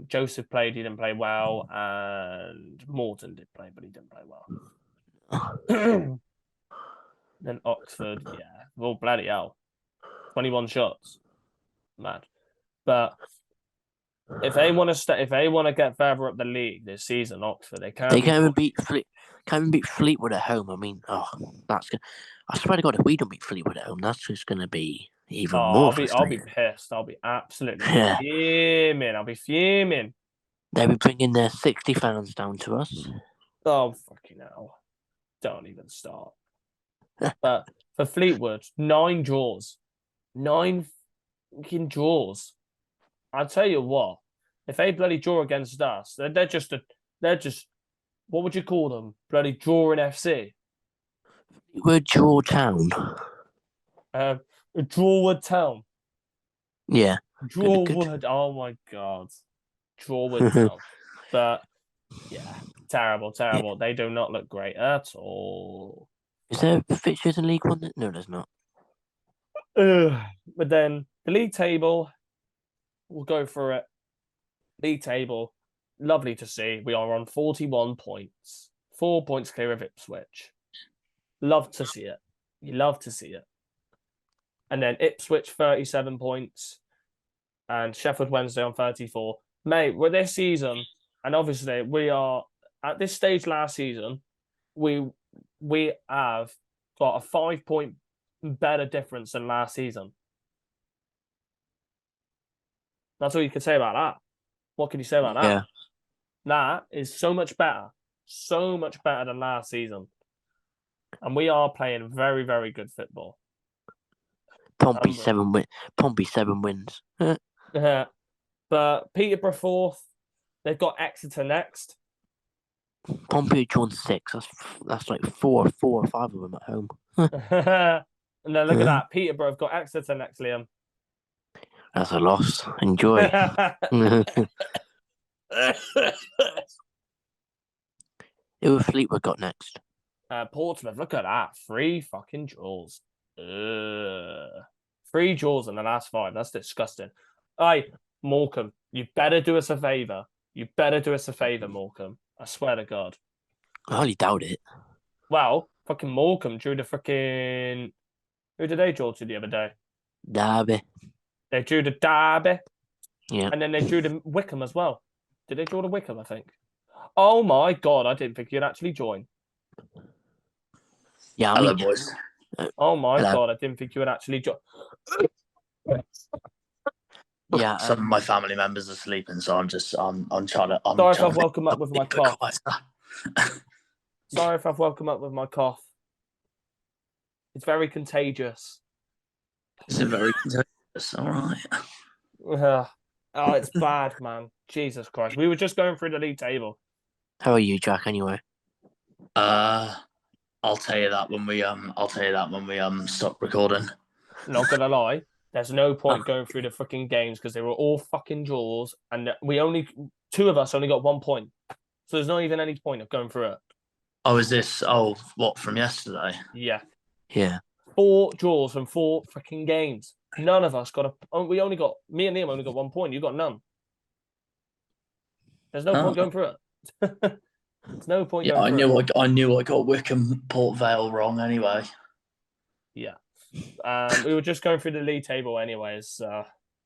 Joseph played, he didn't play well, and Morton did play, but he didn't play well. Then Oxford, well, bloody hell. 21 shots. Mad. But if they want to get further up the league this season, Oxford, they can't even beat Fleetwood at home. I mean, that's good. I swear to God, if we don't beat Fleetwood at home, that's just going to be even more frustrating. I'll be pissed. I'll be absolutely fuming. I'll be fuming. They'll be bringing their 60 fans down to us. Oh, fucking hell. Don't even start. But for Fleetwood, 9 draws. 9 fucking draws. I'll tell you what, if they bloody draw against us, they're just what would you call them? Bloody drawing FC. We're Draw Town. Drawwood Town. Yeah. Drawwood. Oh my god. Drawwood Town. But yeah, terrible. Yeah. They do not look great at all. Is there fixtures in League One? No, there's not. But then the league table, we'll go through it. League table, lovely to see. We are on 41 points. 4 points clear of Ipswich. Love to see it. You love to see it. And then Ipswich, 37 points. And Sheffield Wednesday on 34. Mate, with this season, and obviously we are, at this stage last season, we have got a 5-point better difference than last season. That's all you can say about that. What can you say about that? Yeah. That is so much better than last season. And we are playing very, very good football. Pompey 7 wins. But Peterborough 4th. They've got Exeter next. Pompey drawn 6. That's like 4 or 5 of them at home. And then look at that. Peterborough have got Exeter next, Liam. That's a loss. Enjoy. Who have Fleetwood got next? Portsmouth, look at that. 3 fucking draws. 3 draws in the last 5. That's disgusting. Hey, Morecambe, you better do us a favour. You better do us a favour, Morecambe. I swear to God. I highly doubt it. Well, fucking Morecambe drew the fucking... Who did they draw to the other day? Derby. They drew the Derby. Yeah. And then they drew the Wickham as well. Did they draw the Wickham, I think? Oh my God, I didn't think you'd actually join. Yeah, Hello, boys. Oh my Hello. God, I didn't think you would actually join. Yeah. Some of my family members are sleeping, so I'm trying to. Sorry if I've woken up with my cough. quieter. Sorry if I've woken up with my cough. It's very contagious. It's a very contagious. All right. Oh, it's bad, man. Jesus Christ. We were just going through the league table. How are you, Jack? Anyway. I'll tell you that when we stop recording. Not gonna lie, there's no point going through the fucking games because they were all fucking draws, and two of us only got 1 point. So there's not even any point of going through it. Oh, is this? Oh, what from yesterday? Yeah. Yeah. 4 draws from 4 fucking games. None of us got me and Liam only got 1 point. You got none. There's no point going through it. There's no point. Yeah, I knew I got Wickham Port Vale wrong anyway. Yeah. We were just going through the league table anyways.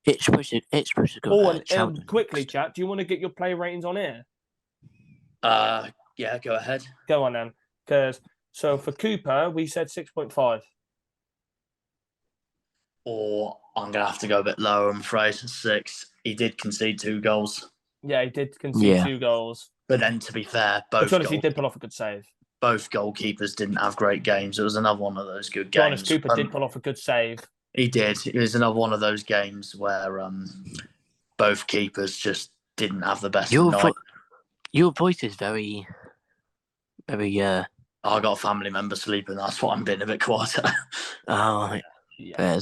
It's supposed to go. And quickly, chat. Do you want to get your play ratings on here? Yeah, go ahead. Go on then. So for Cooper, we said 6.5. Or I'm gonna have to go a bit lower. I'm afraid 6. He did concede 2 goals. Yeah, he did concede 2 goals. But then, to be fair, he did pull off a good save. Both goalkeepers didn't have great games. It was another one of those good games. Honest, Cooper did pull off a good save. He did. It was another one of those games where both keepers just didn't have the best night. Your voice is very. I got a family member sleeping. That's why I'm being a bit quieter. Oh, yeah.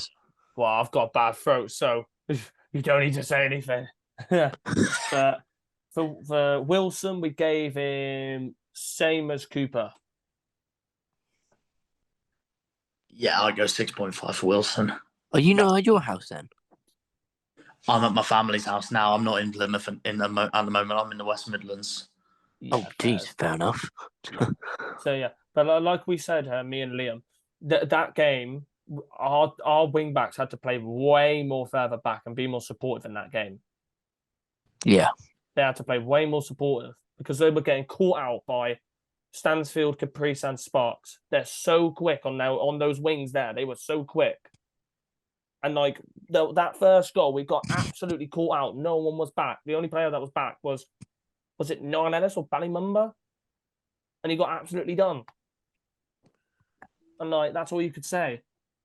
Well, I've got a bad throat, so you don't need to say anything. But for Wilson, we gave him same as Cooper. Yeah, I'd go 6.5 for Wilson. Are you not at your house then? I'm at my family's house now. I'm not in Plymouth at the moment. I'm in the West Midlands. Yeah, geez, fair enough. So yeah, but like we said, me and Liam, that game, our wing backs had to play way more further back and be more supportive in that game. Yeah, they had to play way more supportive because they were getting caught out by Stansfield, Caprice, and Sparks. They're so quick on those wings there. They were so quick. And like that first goal, we got absolutely caught out. No one was back. The only player that was back was it Niall Ellis or Ballymumba? And he got absolutely done. And like that's all you could say.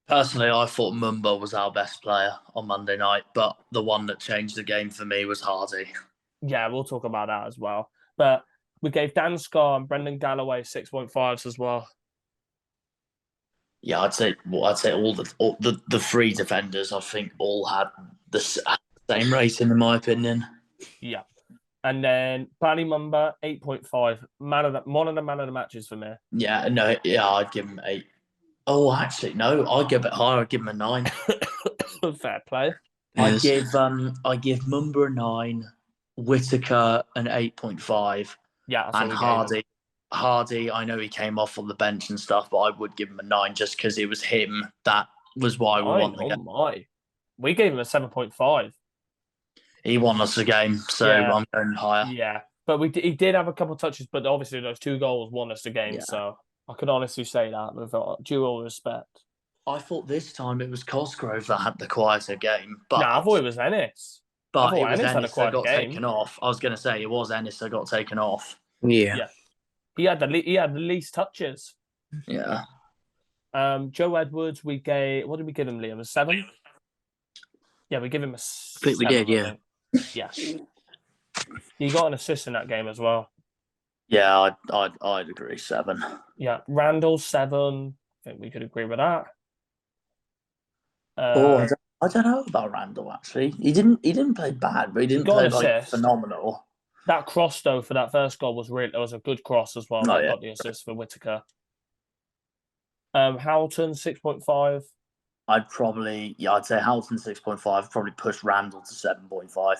Personally, I thought Mumba was our best player on Monday night, but the one that changed the game for me was Hardy. Yeah, we'll talk about that as well. But we gave Dan Scarr and Brendan Galloway 6.5s as well. Yeah, I'd say all the 3 defenders, I think, all had the same rating in my opinion. Yeah, and then Ballymumba 8.5, one of the man of the matches for me. Yeah, no, yeah, I'd give him 8. Oh, actually, no, I'd go a bit higher. I'd give him a 9. Fair play. I'd give Mumba a 9, Whitaker an 8.5. Yeah, and Hardy, I know he came off on the bench and stuff, but I would give him a 9 just because it was him. That was why we won the game. My. We gave him a 7.5. He won us the game, so yeah. I'm going higher. Yeah, but he did have a couple of touches, but obviously those 2 goals won us the game, so I could honestly say that with due all respect. I thought this time it was Cosgrove that had the quieter game. But I thought it was Ennis. But it was Ennis that got taken off. I was going to say it was Ennis that got taken off. Yeah. He had the least touches. Yeah. Joe Edwards, what did we give him, Liam? A 7? Yeah, we give him a 7. I think we did, yeah. Yeah. He got an assist in that game as well. Yeah, I'd agree 7. Yeah, Randall 7. I think we could agree with that. I I don't know about Randall actually. He didn't play bad, but he didn't got play an like assist. phenomenal. That cross though for that first goal was a good cross as well. Oh, That yeah. got the assist for Whittaker. Houghton 6.5. I'd say Houghton 6.5, probably push Randall to 7.5.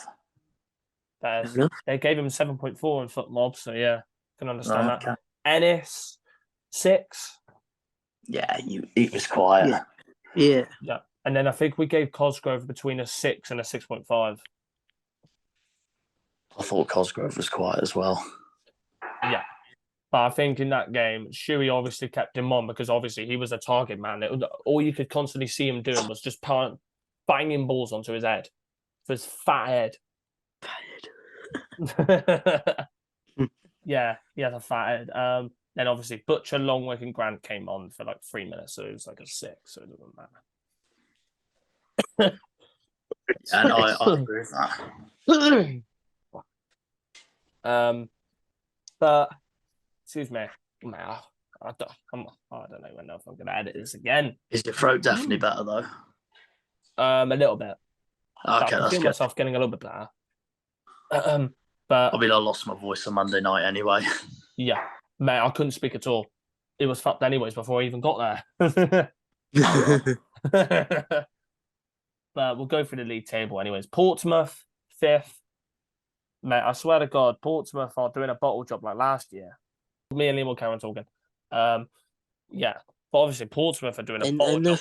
They gave him 7.4 in foot mob, so yeah, can understand that. Okay. Ennis 6. Yeah, he was quiet. Yeah. Yeah. And then I think we gave Cosgrove between a 6 and a 6.5. I thought Cosgrove was quiet as well. Yeah. But I think in that game, Shuey obviously kept him on because obviously he was a target man. All you could constantly see him doing was just banging balls onto his head. For his fat head. Yeah, he had a fat head. Then obviously Butcher, Longwick, and Grant came on for like 3 minutes, so it was like a 6, so it doesn't matter. And I agree with that. But excuse me, I don't even know if I'm gonna edit this again. Is your throat definitely better though? A little bit. Okay, I that's feel good. myself getting a little bit better. But I lost my voice on Monday night anyway. Yeah, mate, I couldn't speak at all. It was fucked anyways before I even got there. But we'll go through the league table anyways. Portsmouth 5th. Mate, I swear to God, Portsmouth are doing a bottle job like last year. Me and Liam will carry on talking. Yeah, but obviously Portsmouth are doing a bottle And job.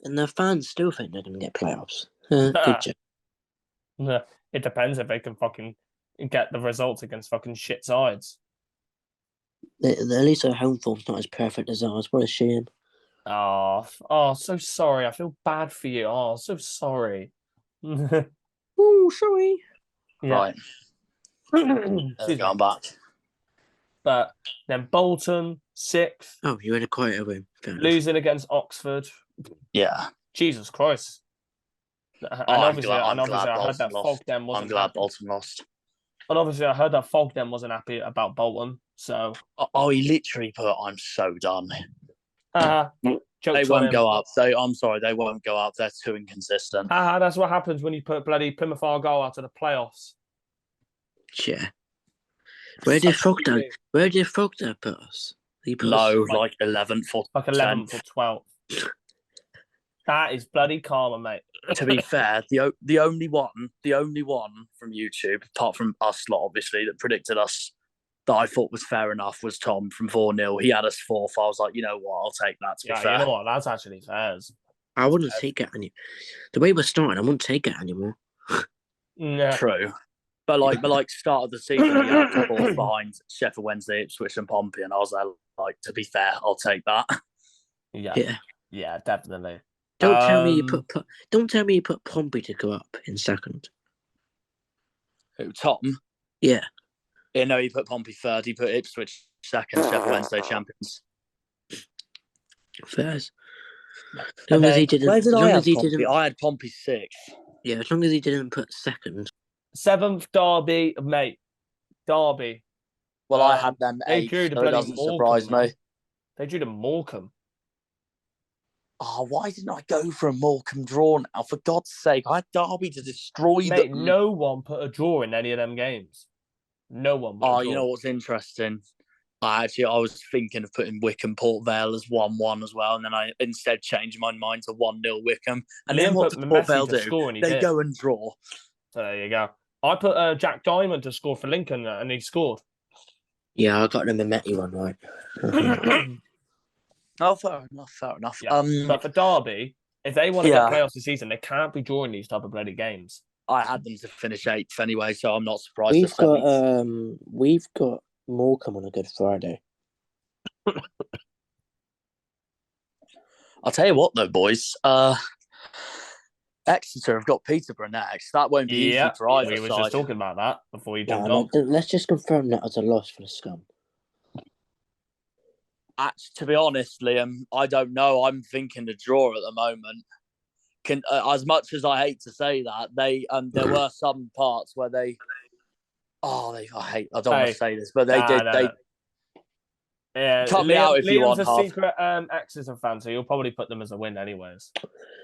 the fans still think they're going to get playoffs. Good job. Yeah, it depends if they can fucking get the results against fucking shit sides. At least their home form's not as perfect as ours. What a shame. Oh, so sorry. I feel bad for you. Oh, so sorry. Oh, sorry. Yeah. Right. Going back. But then Bolton 6th. Oh, you're in a quieter room. Losing against Oxford. Yeah. Jesus Christ. And obviously I heard that Thogden wasn't. I'm glad Bolton lost. And obviously I heard that Thogden wasn't happy about Bolton. So. Oh, he literally put, "I'm so done." They won't go up. I'm sorry, they won't go up. They're too inconsistent. That's what happens when you put bloody Plymouth Argyle out of the playoffs. Yeah. Where did Thogden put us? Like 11th or 11th or 12th. That is bloody karma, mate. To be fair, the only one from YouTube, apart from us lot, obviously, that predicted us that I thought was fair enough was Tom from 4-0. He had us 4th. I was like, you know what, I'll take that, to be fair. You know what, that's actually fair. I wouldn't take it any. The way we're starting, I wouldn't take it anymore. Yeah. True. But start of the season, we had 4th behind Sheffield Wednesday, Ipswich and Pompey, and I was like, to be fair, I'll take that. Yeah, definitely. Don't tell me you put Pompey to go up in 2nd. Who, Tom? Yeah. Yeah, no, he put Pompey 3rd. He put Ipswich 2nd, Sheffield Wednesday champions. Fairs. As long as he didn't. Where did I have Pompey? I had Pompey 6th. Yeah, as long as he didn't put 2nd. 7th, Derby, mate. Derby. Well, I had them 8th, so it doesn't surprise me. They drew to Morecambe. Oh, why didn't I go for a Morecambe draw now? For God's sake, I had Derby to destroy them. Mate, no one put a draw in any of them games. No one. Oh, you know what's interesting? I was thinking of putting Wickham Port Vale as 1-1 as well, and then I instead changed my mind to 1-0 Wickham. And then what did Port Vale do? They go and draw. So there you go. I put Jack Diamond to score for Lincoln, and he scored. Yeah, I got them in Metty one, right? Oh, fair enough. Yeah. But for Derby, if they want to get playoffs this season, they can't be drawing these type of bloody games. I had them to finish 8th anyway, so I'm not surprised. We've got Morecambe on a Good Friday. I'll tell you what, though, boys. Exeter have got Peterborough next. That won't be easy for either side. We were just talking about that before you jumped on. Let's just confirm that as a loss for the Scum. To be honest, Liam, I don't know. I'm thinking a draw at the moment. As much as I hate to say that, there were some parts where I don't want to say this, but they did. Yeah, Cut me out if you Liam's want, a Harv. secret Exeter fan, so you'll probably put them as a win anyways.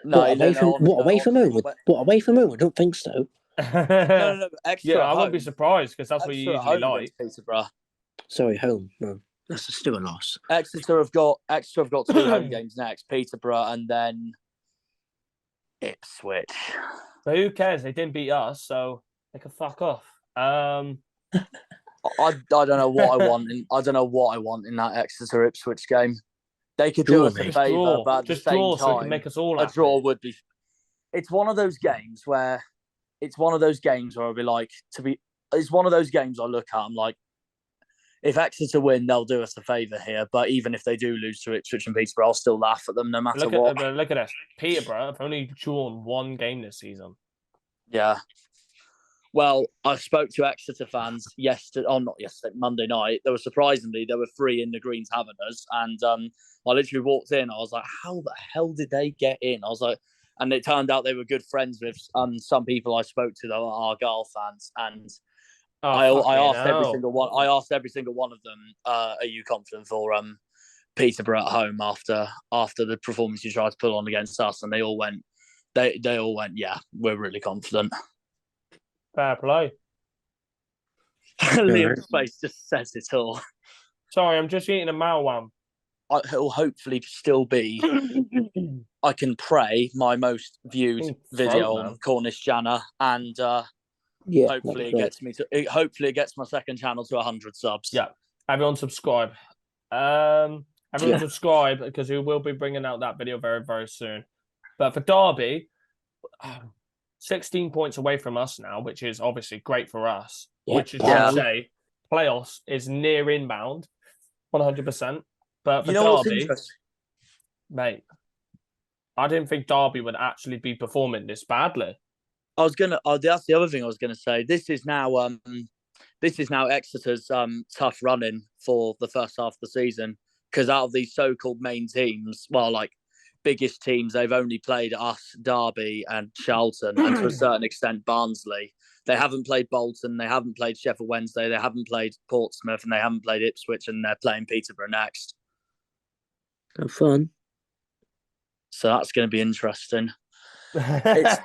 No, What, away from home? What, away from home? I don't think so. No. Extra. Yeah, I won't be surprised because that's what you usually like. Peterborough. Sorry, home. No, that's still a loss. Exeter have got 2 home games next. Peterborough and then Ipswich. But who cares? They didn't beat us, so they can fuck off. I don't know what I want. I don't know what I want in that Exeter Ipswich game. They could do us a favour, but at the same so it can time, make us all a happy. draw would be. It's one of those games where I'll be like, it's one of those games I look at. I'm like, if Exeter win, they'll do us a favour here. But even if they do lose to Ipswich and Peterborough, I'll still laugh at them no matter what. Look at this. Peterborough have only drawn 1 game this season. Yeah. Well, I spoke to Exeter fans Monday night. There were 3 in the Greens having us. And I literally walked in. I was like, how the hell did they get in? I was like, and it turned out they were good friends with some people I spoke to that were Argyle fans. And I asked every single one. I asked every single one of them, "Are you confident for Peterborough at home after the performance you tried to put on against us?" And they all went, "Yeah, we're really confident." Fair play. Liam's face just says it all. Sorry, I'm just eating a malwam. It'll hopefully still be. I can pray my most viewed video on Cornish Jana, and hopefully it gets my second channel to 100 subs. Yeah, everyone subscribe. Subscribe because we will be bringing out that video very, very soon. But for Derby, 16 points away from us now, which is obviously great for us. Yeah. Which is to say, playoffs is near inbound, 100%. But for Derby, mate, I didn't think Derby would actually be performing this badly. That's the other thing I was gonna say. This is now Exeter's tough running for the first half of the season, because out of these so-called main teams, biggest teams, they've only played us, Derby and Charlton, and to a certain extent Barnsley. They haven't played Bolton, they haven't played Sheffield Wednesday, they haven't played Portsmouth, and they haven't played Ipswich, and they're playing Peterborough next. Have fun. So that's going to be interesting. It's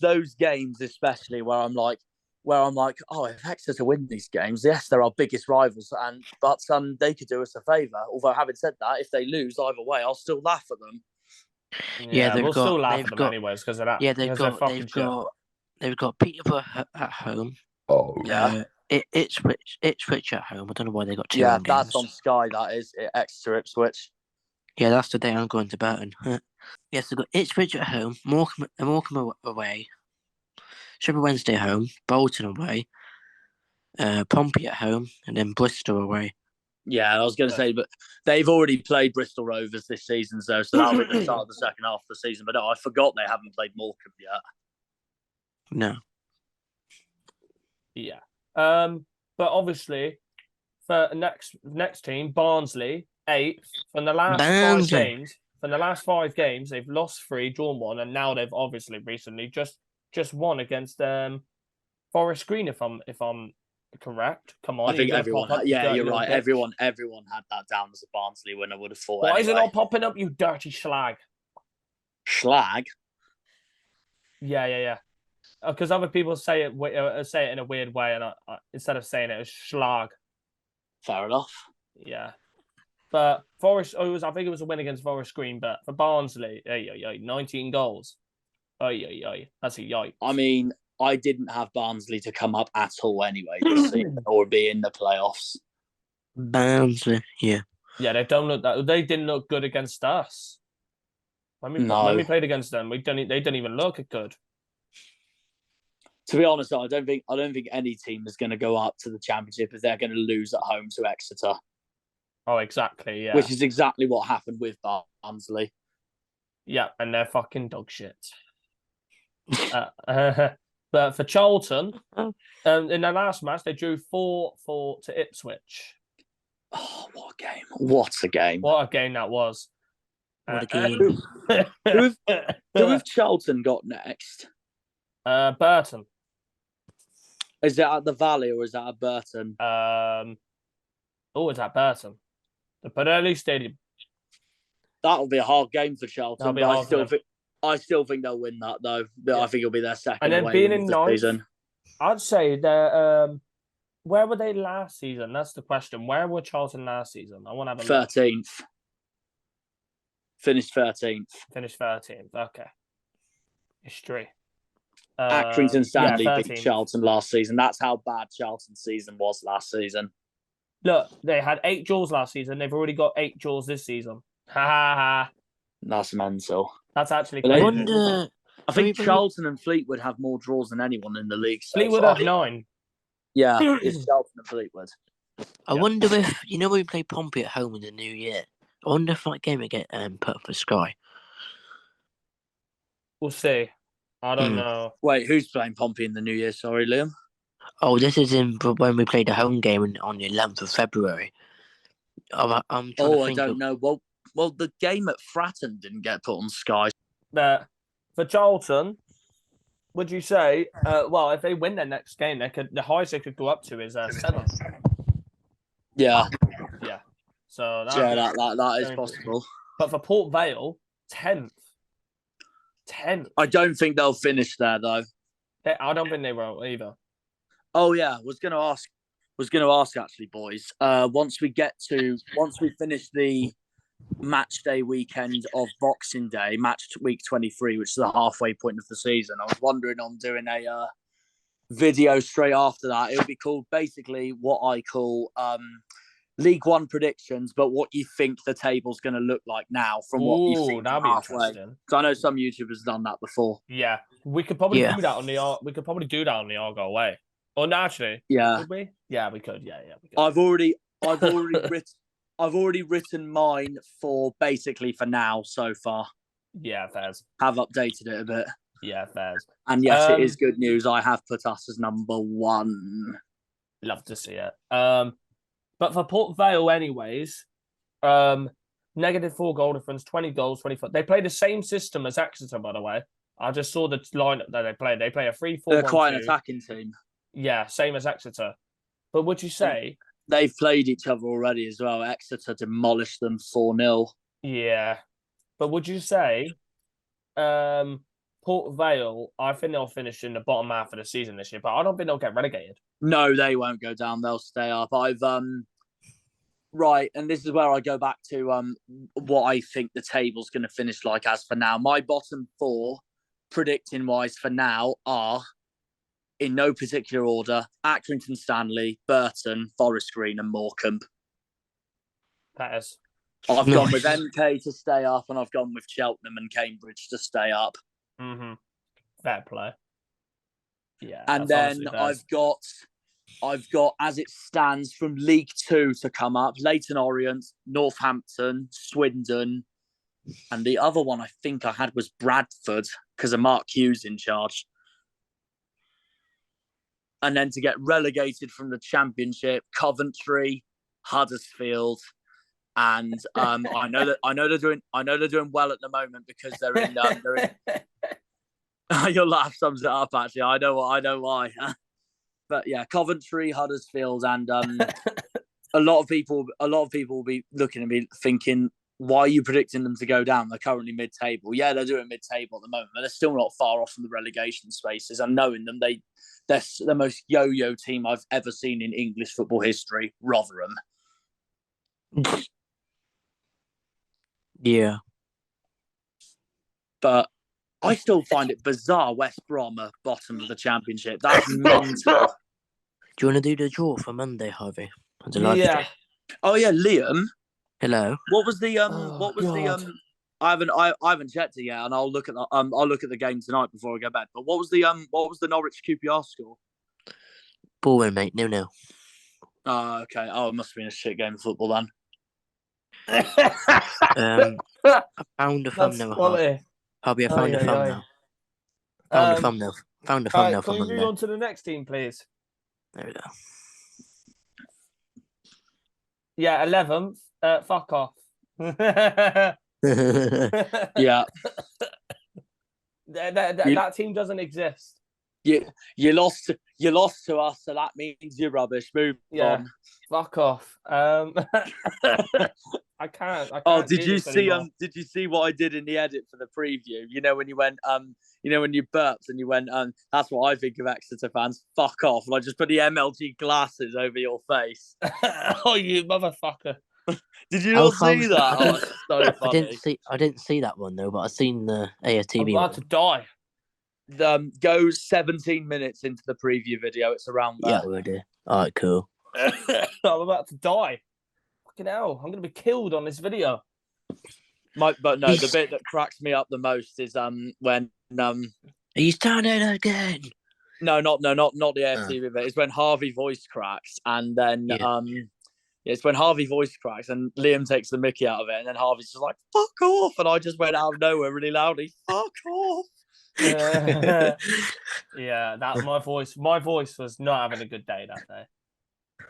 those games especially where I'm like, oh, if Exeter win these games, yes, they're our biggest rivals, but they could do us a favour. Although having said that, if they lose either way, I'll still laugh at them. Yeah, we'll still laugh at them anyways because of that. Yeah, they've got Peterborough at home. Oh yeah. Ipswich at home. I don't know why they got 2 Yeah, games. that's on Sky. That is Exeter Ipswich. Yeah, that's the day I'm going to Burton. Yes, they've got Ipswich at home, Morecambe away, Sheffield Wednesday home, Bolton away, Pompey at home, and then Bristol away. Yeah, I was going to say, but they've already played Bristol Rovers this season, so that'll be the start of the second half of the season. But no, I forgot they haven't played Morecambe yet. No. Yeah. But obviously, for next team, Barnsley, 8th. From the last 5 games, they've lost 3, drawn 1, and now they've obviously recently just won against Forest Green. If I'm correct, come on. I think everyone. You're right. Everyone had that down as a Barnsley win. I would have thought. Why is it not popping up, you dirty slag? Slag. Yeah. Because other people say it in a weird way, and I instead of saying it as schlag. Fair enough. Yeah, but Forest. I think it was a win against Forest Green, but for Barnsley, 19 goals. That's a yikes. I mean, I didn't have Barnsley to come up at all anyway this season or be in the playoffs. Barnsley, yeah. Yeah, they didn't look good against us. When we played against them, they didn't even look good. To be honest, I don't think any team is going to go up to the championship if they're going to lose at home to Exeter. Oh, exactly. Yeah, which is exactly what happened with Barnsley. Yeah, and they're fucking dog shit. But for Charlton, in their last match, they drew 4-4 to Ipswich. Oh, what a game! What a game! What a game that was! What a game! Who have Charlton got next? Burton. Is it at the Valley or is that at Burton? It's at Burton. The Pirelli Stadium. That'll be a hard game for That'll Charlton, be but hard for them. I still think they'll win that though. Yeah. I think it'll be their second And then away being win in of the ninth, season. I'd say they're where were they last season? That's the question. Where were Charlton last season? I want to have a look. 13th. Finished 13th. Finished 13th. Okay. History. Accrington Stanley beat 13th. Charlton last season. That's how bad Charlton's season was last season. Look, they had 8 draws last season. They've already got 8 draws this season. Ha ha ha. That's mental. That's actually But crazy. I think Charlton and Fleetwood have more draws than anyone in the league. So Fleetwood far. have 9. Yeah, it's Charlton and Fleetwood. I wonder if, when we play Pompey at home in the new year, I wonder if that game will get put up for Sky. We'll see. I don't know. Wait, who's playing Pompey in the new year? Sorry, Liam. Oh, this is when we played the home game on the 11th of February. I'm trying to I think don't know. Well, the game at Fratton didn't get put on Sky. For Charlton, would you say? Well, if they win their next game, the highest they could go up to is 7. Yeah. Yeah. So that is possible. But for Port Vale, 10th. 10th. I don't think they'll finish there though. I don't think they will either. Oh yeah, was going to ask actually, boys. Once we finish the match day weekend of Boxing Day, match week 23, which is the halfway point of the season, I was wondering on doing a video straight after that. It would be called basically what I call League One predictions, but what you think the table's going to look like now from what you think that'd be halfway. interesting. Because I know some YouTubers done that before. Yeah, we could probably do that on the. We could probably do that on the Argyle Way. Or no, actually, yeah, could we? Yeah, we could. Yeah, we could. I've already written mine for basically for now so far. Yeah, fairs. Have updated it a bit. Yeah, fairs. And yes, it is good news. I have put us as number 1. Love to see it. But for Port Vale, anyways, -4 goal difference, 20 goals, 24. They play the same system as Exeter, by the way. I just saw the lineup that they play. They play a 3-4-1-2. They're quite an attacking team. Yeah, same as Exeter. But would you say they've played each other already as well? Exeter demolished them 4-0. Yeah, but would you say Port Vale? I think they'll finish in the bottom half of the season this year, but I don't think they'll get relegated. No, they won't go down. They'll stay up. Right, and this is where I go back to what I think the table's going to finish like as for now. My bottom 4, predicting wise for now, are in no particular order: Accrington Stanley, Burton, Forest Green, and Morecambe. That is. I've gone with MK to stay up, and I've gone with Cheltenham and Cambridge to stay up. Mm-hmm. Fair play. Yeah, and then I've got as it stands from League 2 to come up: Leyton Orient, Northampton, Swindon, and the other one I think I had was Bradford because of Mark Hughes in charge. And then to get relegated from the Championship, Coventry, Huddersfield, and I know they're doing well at the moment because they're in. Your laugh sums it up. Actually, I know why. But yeah, Coventry, Huddersfield, and a lot of people will be looking at me thinking, why are you predicting them to go down? They're currently mid-table. Yeah, they're doing mid-table at the moment, but they're still not far off from the relegation spaces. And knowing them, they're the most yo-yo team I've ever seen in English football history. Rotherham. Yeah. But I still find it bizarre West Brom are bottom of the Championship. That's mental. Do you want to do the draw for Monday, Harvey? Yeah. Oh yeah, Liam. Hello. What was the I haven't checked it yet, and I'll look at the game tonight before I go bed. But what was the Norwich QPR score? Boring, mate. 0-0. Oh, okay. Oh, it must have been a shit game of football then. I found a thumbnail. Harvey, I found a thumbnail. Found a thumbnail. Found a thumbnail for Can we Monday. move on to the next team, please? There we go. Yeah, 11th. Fuck off. Yeah. That team doesn't exist. You lost to us, so that means you're rubbish. Move on. Fuck off. I can't. Oh, do this anymore. did you see what I did in the edit for the preview? You know when you went when you burped and you went that's what I think of Exeter fans. Fuck off. And I just put the MLG glasses over your face. Oh, you motherfucker. Did you not see that? Oh, it's so funny. I didn't see that one though, but I've seen the I'm AFTV about one. to die. Go 17 minutes into the preview video. It's around there. Yeah, we do. All right, cool. I'm about to die. Fucking hell, I'm gonna be killed on this video. But no, the bit that cracks me up the most is when he's done it again. No, not the AFTV bit. It's when Harvey voice cracks, and then it's when Harvey voice cracks, and Liam takes the mickey out of it, and then Harvey's just like "fuck off," and I just went out of nowhere really loudly, "fuck off." Yeah, that my voice was not having a good day that day.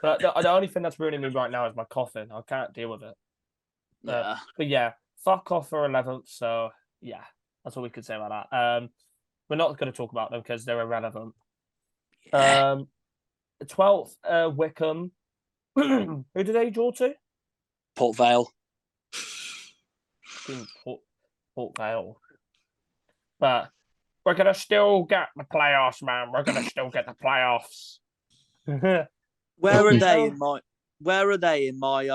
But the only thing that's ruining me right now is my coughing. I can't deal with it. But yeah, fuck off for 11th. So yeah, that's what we could say about that. We're not going to talk about them because they're irrelevant. Yeah. 12th, Wickham. Who did they draw to? Port Vale. Port Vale. But we're going to still get the playoffs, man. We're going to still get the playoffs. Where are they in my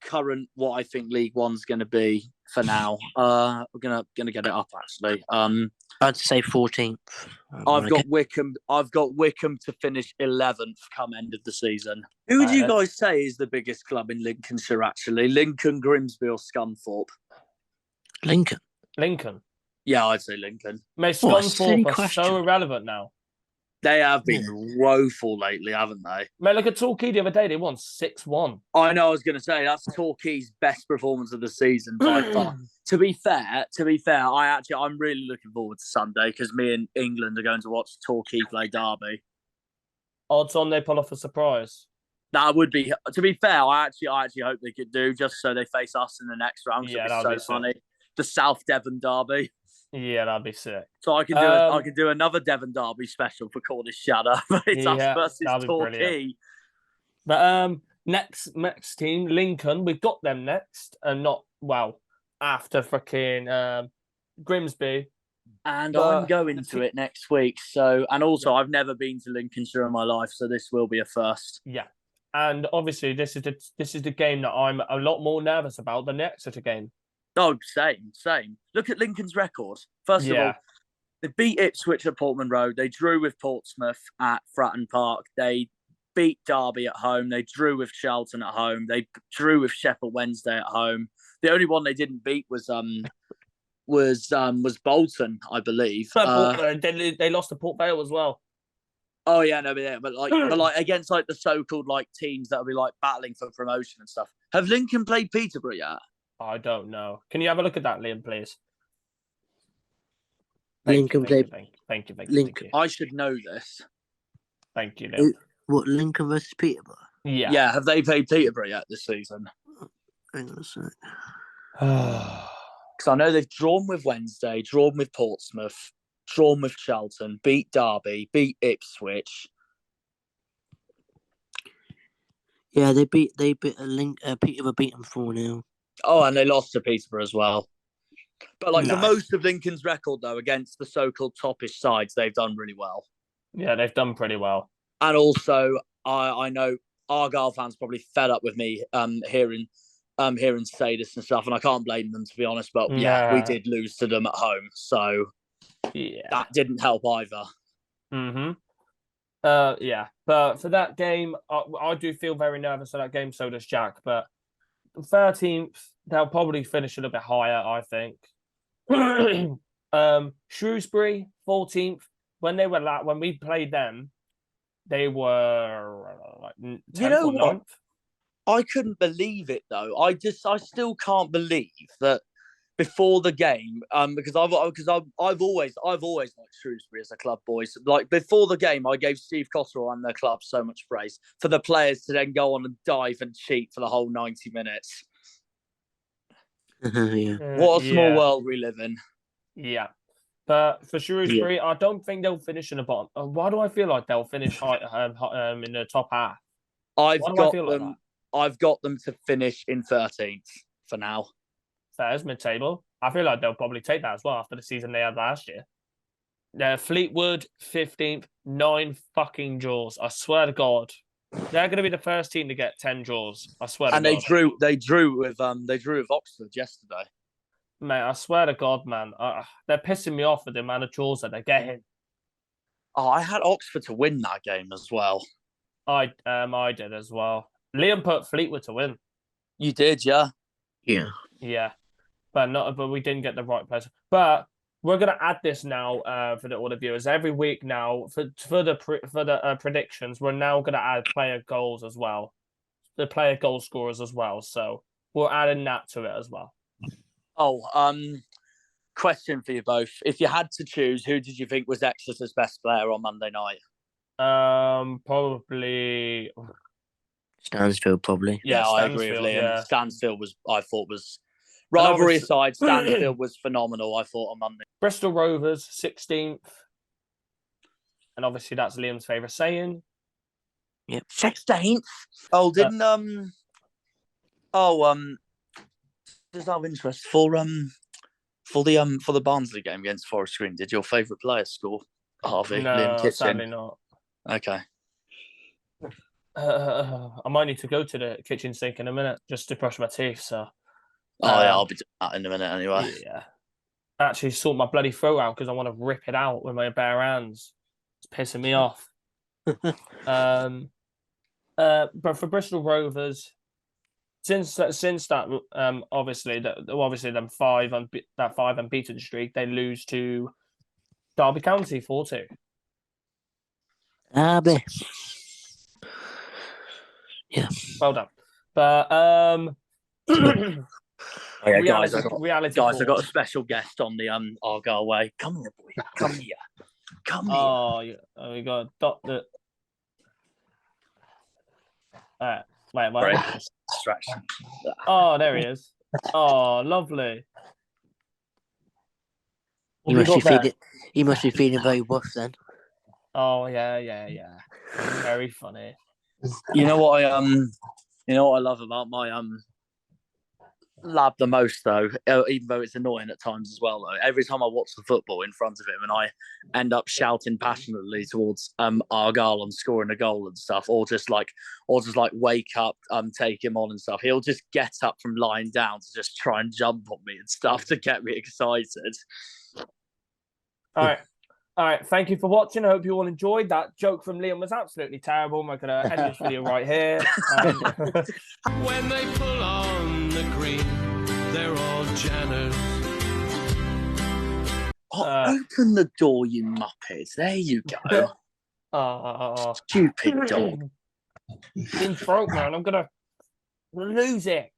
current what I think League One's going to be for now? We're gonna get it up actually. I'd say 14th. I've got Wickham to finish 11th come end of the season. Who do you guys say is the biggest club in Lincolnshire? Actually, Lincoln, Grimsby, or Scunthorpe? Lincoln. Yeah, I'd say Lincoln. Mate, Scunthorpe are so irrelevant now. They have been woeful lately, haven't they? Mate, look at Torquay the other day. They won 6-1. I know. I was going to say that's Torquay's best performance of the season by far. To be fair, I'm really looking forward to Sunday because me and England are going to watch Torquay play Derby. Odds on they pull off a surprise. That would be. To be fair, I actually hope they could do just so they face us in the next round. Yeah, that'd be so funny. The South Devon Derby. Yeah, that'd be sick. So I can do another Devon Derby special for Cornish Shadow. It's us versus Torquay. But next team, Lincoln. We got them next, and after freaking Grimsby. And I'm going to it next week. So, and also I've never been to Lincolnshire in my life, so this will be a first. Yeah, and obviously this is the game that I'm a lot more nervous about than the Exeter game. Oh, same. Look at Lincoln's record. First of all, they beat Ipswich at Portman Road. They drew with Portsmouth at Fratton Park. They beat Derby at home. They drew with Charlton at home. They drew with Sheffield Wednesday at home. The only one they didn't beat was Bolton, I believe. They lost to Port Vale as well. Oh yeah, no, but against the so-called teams that will be battling for promotion and stuff. Have Lincoln played Peterborough yet? I don't know. Can you have a look at that, Liam, please? Lincoln played. Thank you. I should know this. Thank you, Liam. What, Lincoln versus Peterborough? Yeah. Yeah. Have they played Peterborough yet this season? Hang on a sec. Because I know they've drawn with Wednesday, drawn with Portsmouth, drawn with Charlton, beat Derby, beat Ipswich. Yeah, they beat Peterborough beat them 4-0. Oh, and they lost to Peterborough as well. But for most of Lincoln's record, though, against the so-called toppish sides, they've done really well. Yeah, they've done pretty well. And also, I know Argyle fans probably fed up with me hearing say this and stuff, and I can't blame them, to be honest. But we did lose to them at home, so that didn't help either. But for that game, I do feel very nervous for that game. So does Jack. But 13th, they'll probably finish a little bit higher, I think. Shrewsbury, 14th. When we played them, they were 10th or 9th. I couldn't believe it though. I still can't believe that before the game, because I've always liked Shrewsbury as a club, boys. Before the game, I gave Steve Cotterill and their club so much praise for the players to then go on and dive and cheat for the whole 90 minutes. Yeah. What a small world we live in. Yeah. But for Shrewsbury, I don't think they'll finish in the bottom. Why do I feel like they'll finish high, in the top half? I've Why do I got feel them. like I've got them to finish in 13th for now. Fair's mid-table. I feel like they'll probably take that as well after the season they had last year. Fleetwood 15th, 9 fucking draws. I swear to God, they're going to be the first team to get 10 draws. I swear. And to God. they drew with Oxford yesterday. Mate, I swear to God, man, they're pissing me off with the amount of draws that they're getting. Oh, I had Oxford to win that game as well. I did as well. Liam put Fleetwood to win. You did, yeah. Yeah, but we didn't get the right place. But we're gonna add this now for all the viewers. Every week now for the predictions, we're now gonna add player goals as well, the player goal scorers as well. So we're adding that to it as well. Oh, question for you both. If you had to choose, who did you think was Exeter's best player on Monday night? Probably Stansfield, probably. Yeah, I agree with Liam. Yeah. Stansfield I thought was rivalry aside, Stansfield was phenomenal, I thought, on Monday. Bristol Rovers 16th. And obviously that's Liam's favourite saying. Yep. 16th. Oh, didn't just out of interest for the Barnsley game against Forest Green, did your favourite player score, Harvey? No, Liam Kitchen? sadly not. Okay. I might need to go to the kitchen sink in a minute just to brush my teeth. So. Oh yeah, I'll be doing that in a minute anyway. Yeah. Actually, sort my bloody throat out because I want to rip it out with my bare hands. It's pissing me off. But for Bristol Rovers, since that obviously them five unbeaten streak, they lose to Derby County 4-2. Derby. Yeah. Well done. But Oh, yeah, reality, I got a special guest on the Argyle Way. Come here, boy. Come here. Come here. Oh, yeah. We got Doctor. Wait. Distraction. Oh, there he is. Oh, lovely. He must be feeling very rough then. Oh yeah. Very funny. You know what I love about my lad the most though, even though it's annoying at times as well though. Every time I watch the football in front of him and I end up shouting passionately towards Argyle and scoring a goal and stuff, or just like wake up, take him on and stuff. He'll just get up from lying down to just try and jump on me and stuff to get me excited. All right. Thank you for watching. I hope you all enjoyed. That joke from Liam was absolutely terrible. We're gonna end this video right here. When they pull on the green, they're all Janners. Open the door, you muppets. There you go. Stupid dog. In throat, man. I'm gonna lose it.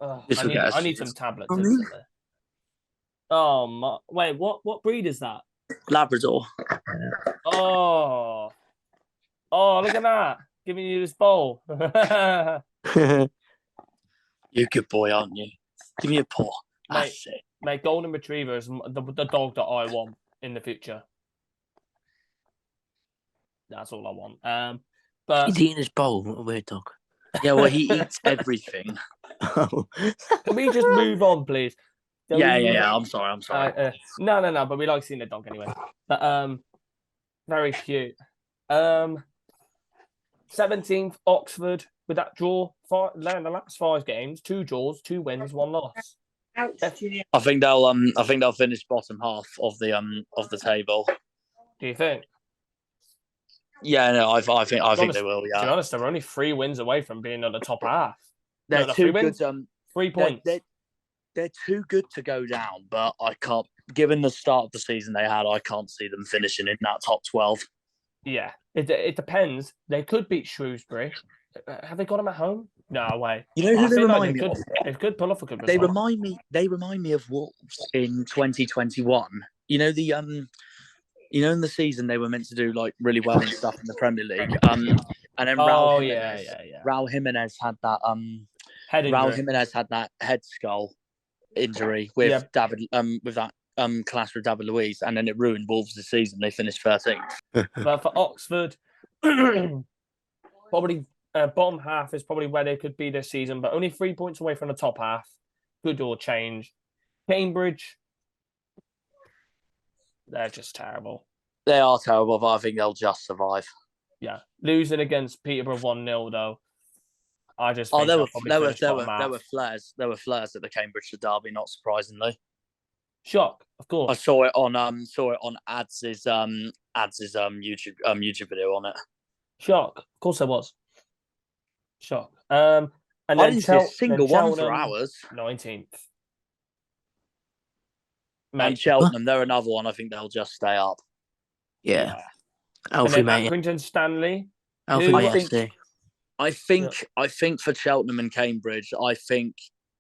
I need some tablets instantly. Oh, wait, what breed is that? Labrador. Oh, look at that. Giving you this bowl. You're a good boy, aren't you? Give me a paw. That's it. Mate, Golden Retriever is the dog that I want in the future. That's all I want. But he's eating his bowl. What a weird dog. Yeah, well, he eats everything. Can we just move on, please? Yeah. I'm sorry. No. But we like seeing the dog anyway. But very cute. 17th Oxford with that draw. The last 5 games, 2 draws, 2 wins, 1 loss. I think they'll finish bottom half of the table. Do you think? Yeah, no, I think they will. Yeah. To be honest, they're only 3 wins away from being at the top half. They're too good. 3 points. They're too good to go down, but I can't. Given the start of the season they had, I can't see them finishing in that top 12. Yeah, it depends. They could beat Shrewsbury. Have they got them at home? No way. You know who they remind me of? They could pull off a good result. They remind me of Wolves in 2021. You know in the season they were meant to do like really well and stuff in the Premier League. And then Raul Jimenez had that head skull injury with David with that clash with David Luiz, and then it ruined Wolves' season. They finished 13th. But for Oxford, probably bottom half is probably where they could be this season, but only 3 points away from the top half. Good or change. Cambridge, they're just terrible. They are terrible, but I think they'll just survive. Yeah, losing against Peterborough 1-0 though. I just think there they'll were probably there were finish there bottom were, half. there were flares there were flares at the Cambridge derby, not surprisingly. Shock, of I course. saw it on Addz's YouTube video on it. Shock, of course there was. Shock. And I then didn't see a single one for Cheltenham, hours. 19th. And Mate, Cheltenham, they're another one. I think they'll just stay up. Yeah. And Alfie, then mate. Accrington Stanley. Alfie, who- mate, I think- FC. I think for Cheltenham and Cambridge, I think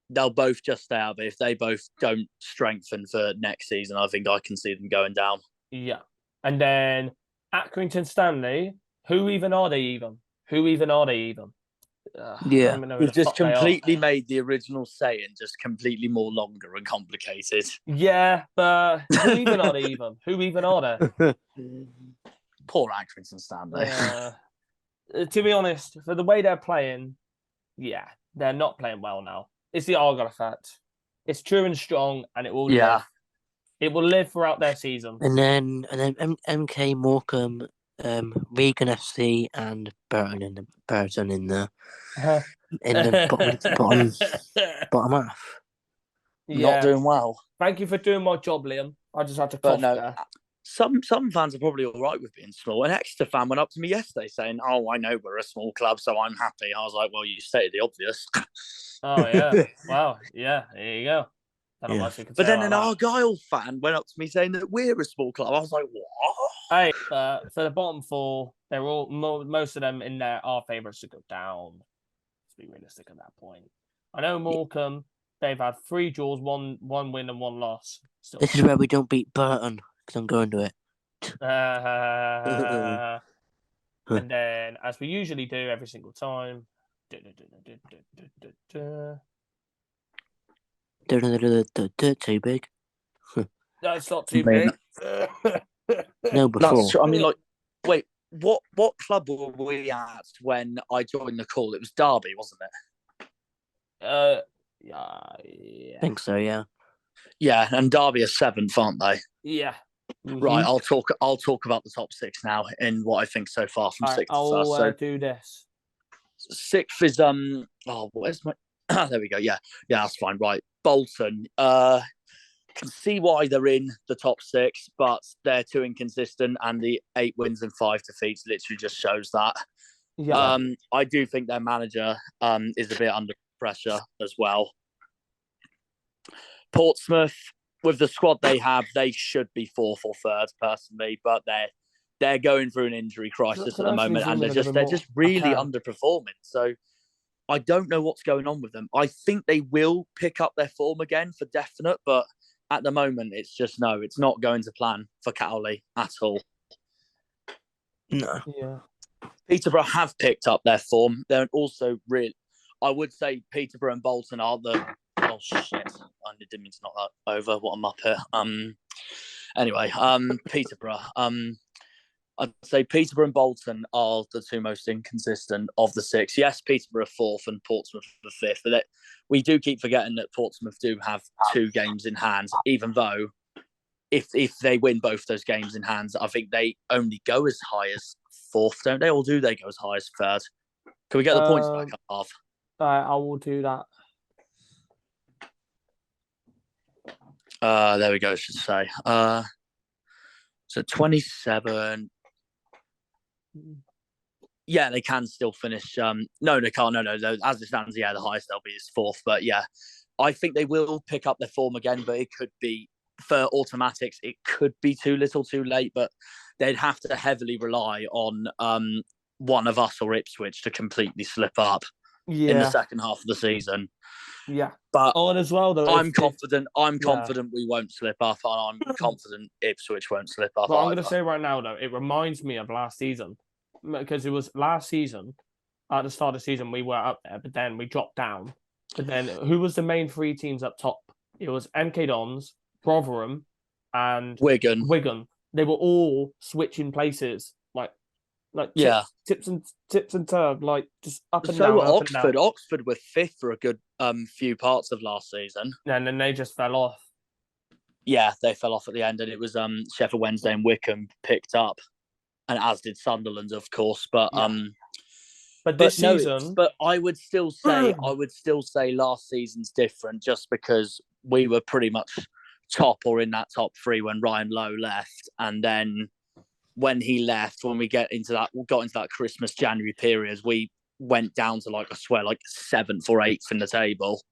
they'll both just stay out. But if they both don't strengthen for next season, I think I can see them going down. Yeah. And then Accrington Stanley. Who even are they even? I Yeah. don't even know who We've the just fuck they are. completely made the original saying just completely more longer and complicated. Yeah, but who even are they even? Who even are they? Poor Accrington Stanley. To be honest, for the way they're playing, yeah, they're not playing well now. It's the Argyle effect. It's true and strong, and it will live. It will live throughout their season. And then MK Morecambe, Regan FC, and Burton in the bottom half. Not doing well. Thank you for doing my job, Liam. I just had to But cough no, there. some fans are probably all right with being small. An Exeter fan went up to me yesterday saying, "Oh, I know we're a small club, so I'm happy." I was like, "Well, you stated the obvious." Oh yeah, wow, yeah, there you go. Don't know Yeah. what else you can But say then an about that. Argyle fan went up to me saying that we're a small club. I was like, "What?" Hey, for the bottom four, they're all most of them in there are favourites to go down. Let's be realistic at that point. I know Morecambe. They've had 3 draws, one win and 1 loss. Still. This is where we don't beat Burton because I'm going to it. And then, as we usually do every single time, Too big. no, it's not too Man. big. No, before. That's true. I mean, like, wait, what club were we at when I joined the call? It was Derby, wasn't it? Yeah. I think so. Yeah. Yeah, and Derby are 7th, aren't they? Yeah. Right. I'll talk about the top 6 now in what I think so far from 6th to I'll first. So do this. 6th is where's my there we go. Yeah, that's fine. Right. Bolton. Can see why they're in the top 6, but they're too inconsistent, and the 8 wins and 5 defeats literally just shows that. Yeah. I do think their manager is a bit under pressure as well. Portsmouth, with the squad they have, they should be 4th or 3rd personally, but they're going through an injury crisis at the moment, and they're just really underperforming. So I don't know what's going on with them. I think they will pick up their form again for definite, but at the moment it's not going to plan for Cowley at all. No. Yeah. Peterborough have picked up their form. They're also really, I would say Peterborough and Bolton are the. Oh shit! I didn't mean to knock that over. What I'm up here. Anyway, Peterborough. I'd say Peterborough and Bolton are the 2 most inconsistent of the 6. Yes, Peterborough 4th and Portsmouth the 5th, but we do keep forgetting that Portsmouth do have 2 games in hand. Even though, if they win both those games in hand, I think they only go as high as 4th, don't they? Or do they go as high as 3rd? Can we get the points back up? I will do that. There we go, I should say. So 27. Yeah, they can still finish. No, they can't. No. As it stands, yeah, the highest they'll be is 4th. But yeah, I think they will pick up their form again, but it could be, for automatics, it could be too little too late, but they'd have to heavily rely on one of us or Ipswich to completely slip up in the second half of the season. Yeah. But as well, though, I'm confident we won't slip up, and I'm confident Ipswich won't slip up. But I'm going to say right now, though, it reminds me of last season, because it was last season, at the start of the season, we were up there, but then we dropped down. But then who was the main 3 teams up top? It was MK Dons, Rotherham, and Wigan. They were all switching places, like Yeah. tips and turn, like just up and So down. were Up and Oxford. down. Oxford were fifth for a good few parts of last season. And then they just fell off. Yeah, they fell off at the end, and it was Sheffield Wednesday and Wickham picked up, and as did Sunderland, of course. But this season, but I would still say last season's different, just because we were pretty much top or in that top three when Ryan Lowe left, and then when he left, when we got into that Christmas January period, we went down to like 7th or 8th in the table.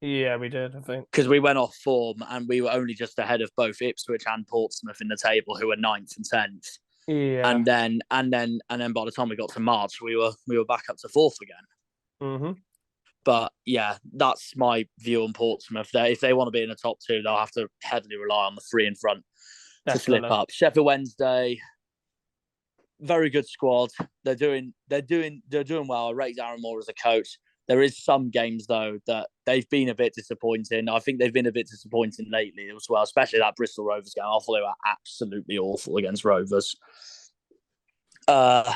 Yeah, we did, I think, because we went off form and we were only just ahead of both Ipswich and Portsmouth in the table, who were 9th and 10th. Yeah, and then by the time we got to March, we were back up to 4th again. Mm-hmm. But yeah, that's my view on Portsmouth. If they want to be in the top two, they'll have to heavily rely on the three in front to slip up. Sheffield Wednesday, very good squad. They're doing well. I rate Darren Moore as a coach. There is some games though that they've been a bit disappointing. I think they've been a bit disappointing lately as well, especially that Bristol Rovers game. I thought they were absolutely awful against Rovers. It's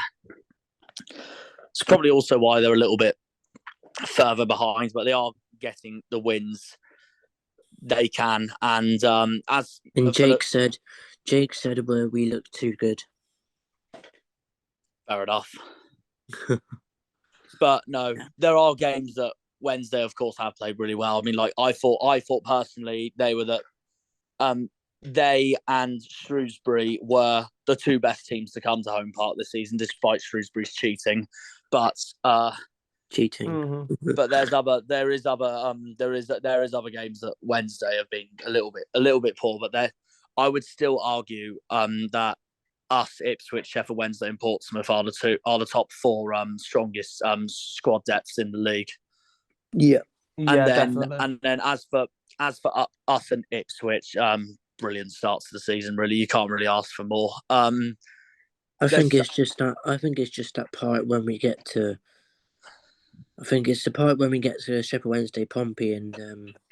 probably also why they're a little bit further behind, but they are getting the wins they can. And Jake said where we look too good. Fair enough. But no, there are games that Wednesday, of course, have played really well. I mean, like I thought personally they and Shrewsbury were the two best teams to come to Home Park this season, despite Shrewsbury's cheating. But cheating. Mm-hmm. But there is other games that Wednesday have been a little bit poor. But I would still argue that us, Ipswich, Sheffield Wednesday, and Portsmouth are the top four strongest squad depths in the league. Yeah, definitely. And then as for us and Ipswich, brilliant start to the season. Really, you can't really ask for more. I think it's just that part when we get to. I think it's the part when we get to Sheffield Wednesday, Pompey, and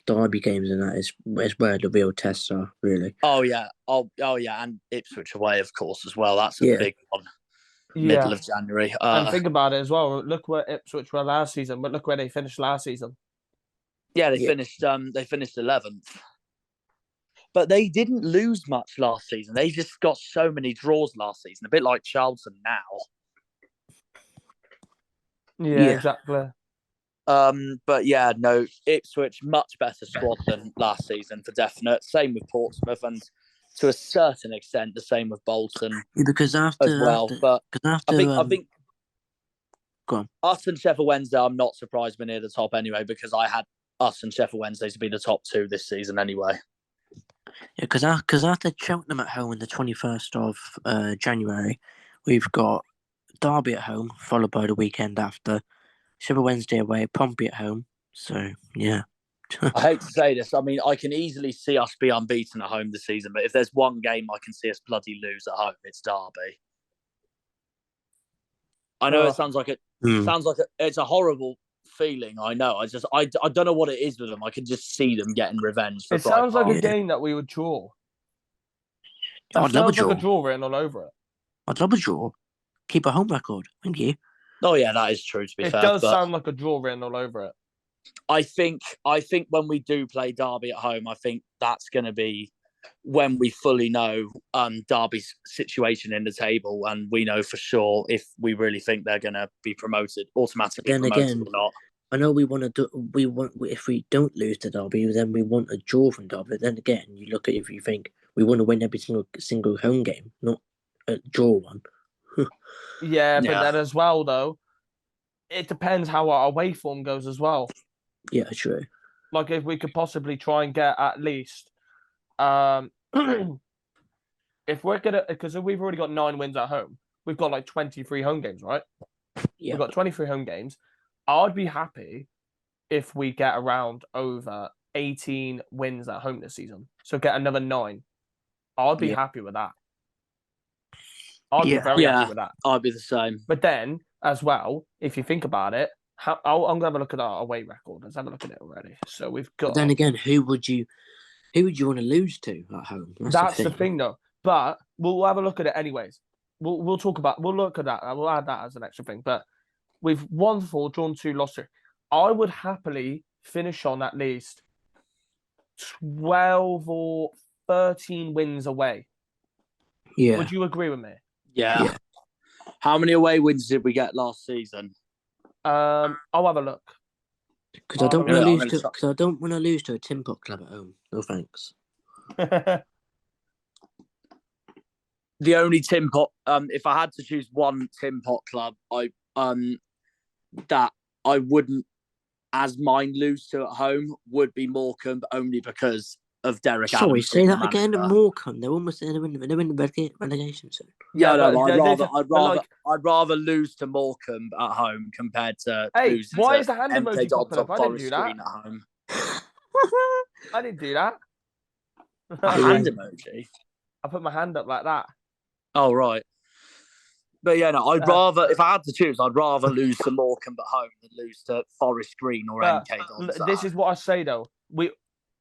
Derby games, and that is where the real tests are, really. Oh yeah, and Ipswich away, of course, as well. That's a big one. Middle of January. And think about it as well. Look where Ipswich were last season, but look where they finished last season. Yeah, they finished 11th. But they didn't lose much last season. They just got so many draws last season, a bit like Charlton now. Yeah, exactly. But yeah, no, Ipswich, much better squad than last season for definite. Same with Portsmouth, and to a certain extent, the same with Bolton. Yeah, because I think. Go on. Us and Sheffield Wednesday, I'm not surprised we're near the top anyway, because I had us and Sheffield Wednesday to be the top two this season anyway. Yeah, because after Cheltenham at home on the 21st of January, we've got Derby at home, followed by the weekend after. Sheffield Wednesday away, Pompey at home. So, yeah. I hate to say this. I mean, I can easily see us be unbeaten at home this season, but if there's one game I can see us bloody lose at home, it's Derby. I know it sounds like it's a horrible feeling. I know. I don't know what it is with them. I can just see them getting revenge. It sounds like a game that we would draw. I'd love a draw. Like a draw written all over it. I'd love a draw. Keep a home record. Thank you. Oh yeah, that is true. To be fair, it does sound like a draw written all over it. I think when we do play Derby at home, I think that's going to be when we fully know Derby's situation in the table, and we know for sure if we really think they're going to be automatically promoted or not. I know we want to if we don't lose to Derby, then we want a draw from Derby. Then again, you look at if you think we want to win every single home game, not a draw one. Yeah, but then as well though, it depends how our away form goes as well. Yeah, true. Like if we could possibly try and get at least, if we're gonna, because we've already got 9 wins at home, we've got like 23 home games, right? Yeah, we've got 23 home games. I'd be happy if we get around over 18 wins at home this season. So get another 9. I'd be happy with that. I'd be very happy with that. I'd be the same. But then, as well, if you think about it, I'm going to have a look at our away record. Let's have a look at it already. So we've got... But then again, who would you... Who would you want to lose to at home? That's the thing, though. But we'll have a look at it anyways. We'll look at that. We'll add that as an extra thing. But we've won 4, drawn 2, lost 2. I would happily finish on at least 12 or 13 wins away. Yeah. Would you agree with me? Yeah. How many away wins did we get last season? I'll have a look. Because I don't want to I'm lose gonna to. try- Because I don't want to lose to a tin pot club at home. No thanks. The only tin pot, if I had to choose one tin pot club, that I wouldn't as mind lose to at home would be Morecambe, only because of Derek Sorry, Adams. say being that the again. manager. Morecambe. They're almost in the relegation zone. Yeah, No, but I'd rather lose to Morecambe at home compared to Hey, losing why to is the hand MK emoji Dodds popping on up? I didn't Forest do that. Green at home. I didn't do that. A hand emoji. I put my hand up like that. Oh right. But yeah, no, I'd rather, if I had to choose, I'd rather lose to Morecambe at home than lose to Forest Green or But MK Dons. this is what I say though.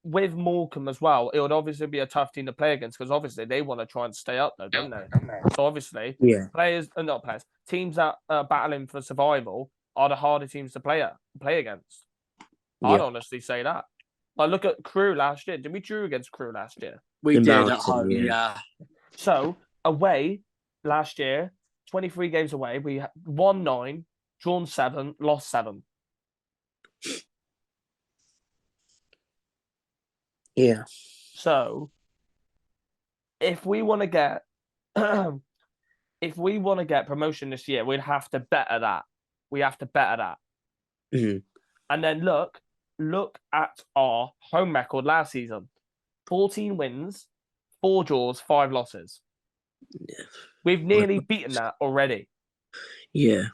With Morecambe as well, it would obviously be a tough team to play against because obviously they want to try and stay up though, don't they? So obviously, teams that are battling for survival are the harder teams to play against. I'd honestly say that. Like look at Crewe last year. Did we drew against Crewe last year? We did at Embarrassing, home, yeah. So away last year, 23 games away, we won 9, drawn 7, lost 7. Yeah. So if we want to get promotion this year, we'd have to better that. We have to better that. Mhm. And then look at our home record last season. 14 wins, 4 draws, 5 losses. Yeah. We've nearly beaten that already. Yeah.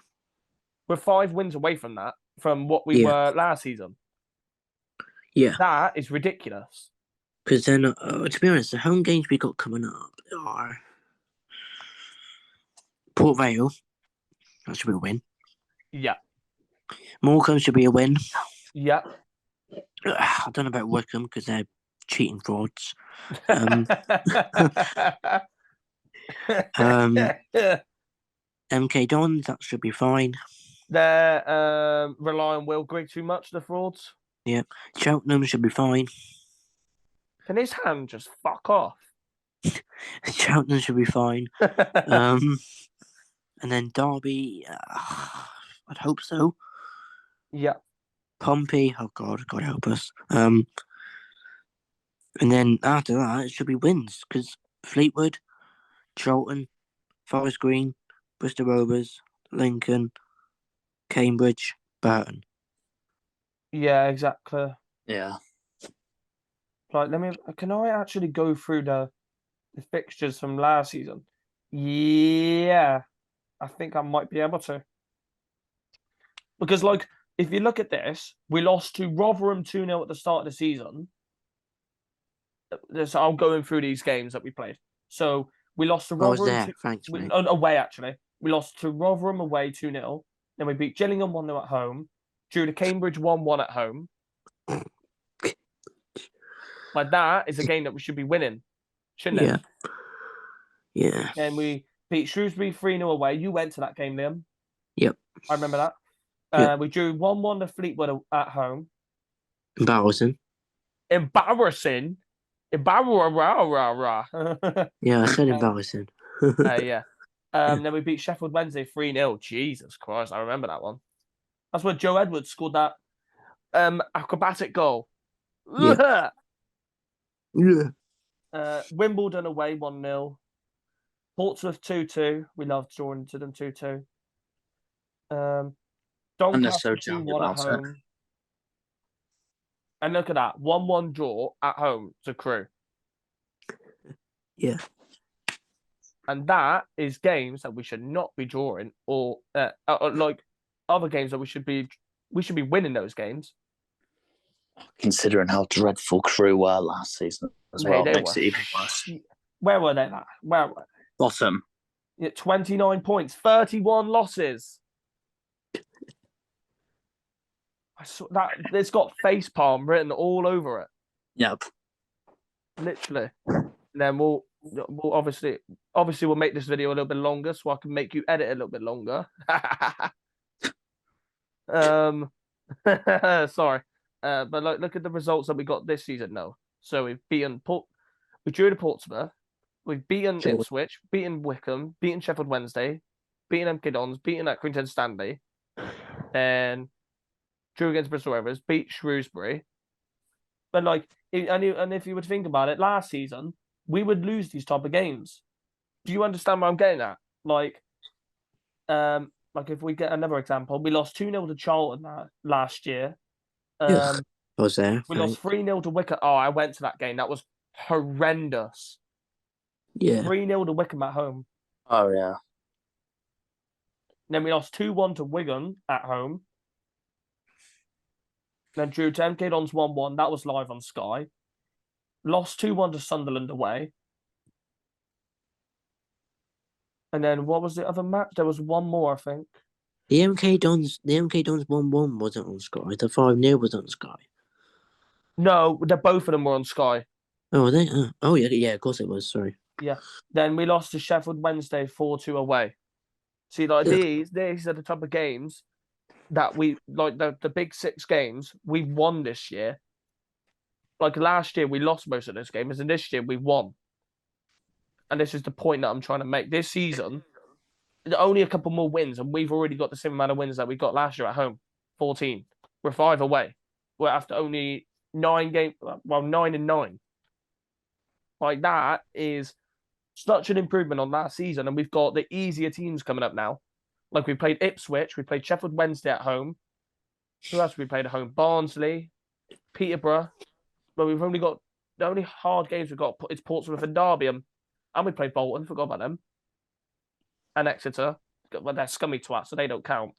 We're 5 wins away from that, from what we were last season. Yeah. That is ridiculous. Because then, to be honest, the home games we got coming up are Port Vale. That should be a win. Yeah. Morecambe should be a win. Yeah. I don't know about Wickham because they're cheating frauds. MK Dons, that should be fine. They're relying on Will Grigg too much, the frauds. Yeah. Cheltenham should be fine. Can his hand just fuck off? Cheltenham should be fine. And then Derby, I'd hope so. Yeah. Pompey, oh God help us. And then after that, it should be wins because Fleetwood, Charlton, Forest Green, Bristol Rovers, Lincoln, Cambridge, Burton. Yeah, exactly. Yeah. Like, can I actually go through the fixtures from last season? Yeah, I think I might be able to. Because, like, if you look at this, we lost to Rotherham 2-0 at the start of the season. So I'm going through these games that we played. So we lost to I was Rotherham. there, thanks, mate. Away, actually. We lost to Rotherham away 2-0. Then we beat Gillingham 1-0 at home. Drew to Cambridge 1-1 at home. Like, that is a game that we should be winning, shouldn't it? Yeah. And we beat Shrewsbury 3-0 away. You went to that game, Liam. Yep. I remember that. Yep. We drew 1-1 to Fleetwood at home. Embarrassing. Embarrassing. Yeah, I said embarrassing. Yeah. Then we beat Sheffield Wednesday 3-0. Jesus Christ, I remember that one. That's where Joe Edwards scored that acrobatic goal. Yeah. Yeah. Wimbledon away 1-0. Portsmouth 2-2. We loved drawing to them 2-2. Doncaster 2-1 at home. And look at that. 1-1 draw at home to Crewe. Yeah. And that is games that we should not be drawing, or like other games that we should be winning those games. Considering how dreadful Crewe were last season as well, makes it even worse. Where were they at? Where were they? Bottom. 29 points, 31 losses. I saw that it's got facepalm written all over it. Yep. literally. And then we'll obviously we'll make this video a little bit longer so I can make you edit a little bit longer. Sorry. But look at the results that we got this season now. So we've beaten we drew to Portsmouth, we've beaten Ipswich, beaten Wickham, beaten Sheffield Wednesday, beaten MK Dons, beaten Accrington Stanley, then drew against Bristol Rovers, beat Shrewsbury. But if you would think about it, last season we would lose these type of games. Do you understand what I'm getting at? Like if we get another example, we lost 2-0 to Charlton last year. I was there. We lost 3-0 to Wickham. Oh, I went to that game. That was horrendous. Yeah. 3-0 to Wickham at home. Oh, yeah. Then we lost 2-1 to Wigan at home. Then drew to MK Dons 1-1. That was live on Sky. Lost 2-1 to Sunderland away. And then what was the other match? There was one more, I think. The MK Dons 1-1 wasn't on Sky. The 5-0 was on Sky. No, both of them were on Sky. Oh, were they? Oh, yeah, of course it was. Sorry. Yeah. Then we lost to Sheffield Wednesday 4-2 away. See, these are the type of games that we the big 6 games we won this year. Like last year, we lost most of those games, and this year we won. And this is the point that I'm trying to make. This season, only a couple more wins, and we've already got the same amount of wins that we got last year at home, 14. We're 5 away. We're after only 9 games, 9-9. Like that is such an improvement on last season, and we've got the easier teams coming up now. Like we played Ipswich, we played Sheffield Wednesday at home. Who else we played at home? Barnsley, Peterborough. But we've only got the only hard games we've got is Portsmouth and Derby, and we played Bolton. Forgot about them. And Exeter. Well, they're scummy twats, so they don't count.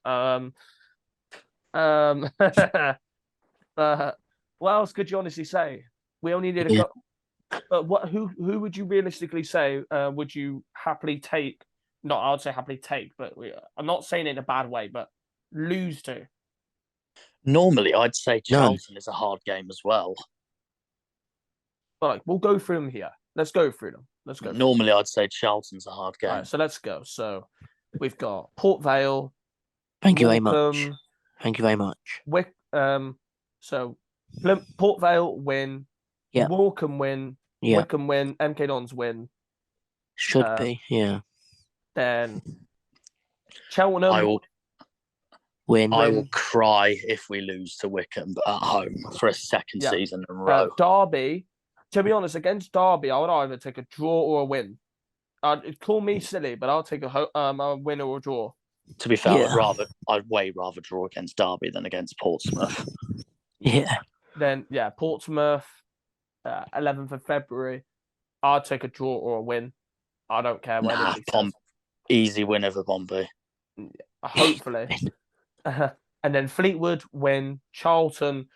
What else could you honestly say? We only need a go. But who would you realistically say would you happily take? Not, I would say happily take, but I'm not saying it in a bad way, but lose to. Normally, I'd say Charlton is a hard game as well. But we'll go through them here. Let's go through them. Normally, I'd say Charlton's a hard game. Right, so let's go. So we've got Port Vale. Thank you very much. Thank you very much. So Port Vale win. Yeah. Morecambe win. Yeah. Wickham win. MK Dons win. Should be, yeah. Then Cheltenham I will win. I will cry if we lose to Wickham at home for a second season in a row. Derby, to be honest, against Derby, I would either take a draw or a win. Call me silly, but I'll take a win or a draw. To be fair, I'd way rather draw against Derby than against Portsmouth. Yeah. Then Portsmouth, 11th of February. I'd take a draw or a win. I don't care what anybody says. Easy win over Bombay. Hopefully. And then Fleetwood win. Charlton.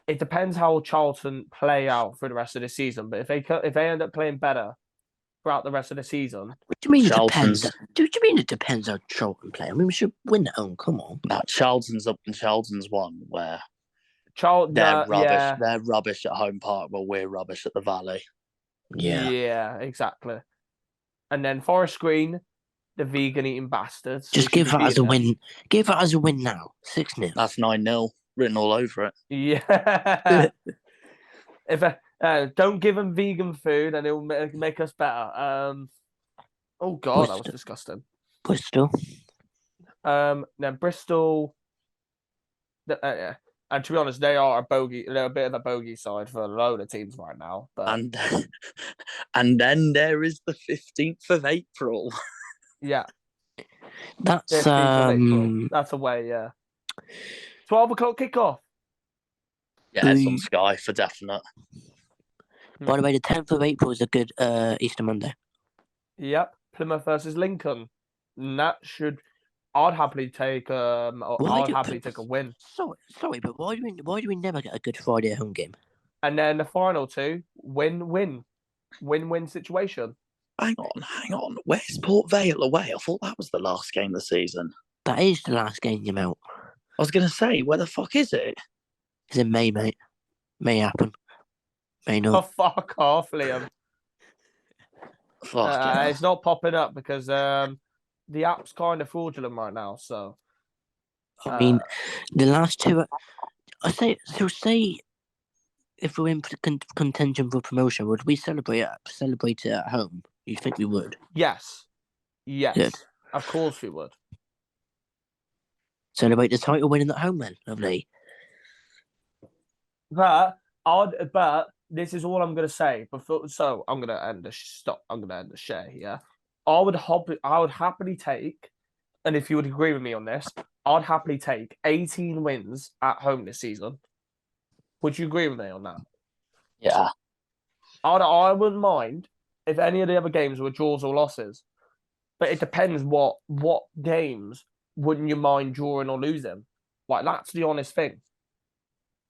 It depends how Charlton play out for the rest of the season. But if they end up playing better throughout the rest of the season. What do you mean it depends? Do you mean it depends how Charlton play? I mean, we should win at home. Come on. Nah, Charlton's up and Charlton's won where they're rubbish. Yeah. They're rubbish at home park, while we're rubbish at the Valley. Yeah, exactly. And then Forest Green, the vegan eating bastards. Just give that as a win. Give that as a win now. 6-0. That's 9-0 written all over it. Yeah. If don't give them vegan food, and it will make us better. Oh God, that was disgusting. Bristol. Then Bristol. And to be honest, they are they're a bit of a bogey side for a load of teams right now. But and then there is the 15th of April. Yeah. That's That's away, yeah. 12 o'clock kickoff. Yeah, it's on Sky for definite. By the way, the 10th of April is a good Easter Monday. Yep. Plymouth versus Lincoln. And that should. I'd happily take take a win. Sorry, but why do we never get a Good Friday home game? And then the final two, win-win situation. Hang on. Where's Port Vale away? I thought that was the last game of the season. That is the last game, you out. I was going to say, where the fuck is it? It's in May, mate. May happen. May Oh, not. fuck off, Liam. Fuck yeah. It's not popping up because the app's kind of fraudulent right now. So I mean, the last two. I say if we're in contention for promotion, would we celebrate it at home? You think we would? yes, Good. of course we would. Celebrate the title winning at home, then. Lovely. But this is all I'm gonna say. So I'm gonna end the stop. I'm gonna end the share here. I would happily take, and if you would agree with me on this, I'd happily take 18 wins at home this season. Would you agree with me on that? Yeah. I wouldn't mind if any of the other games were draws or losses, but it depends what games wouldn't you mind drawing or losing. Like, that's the honest thing.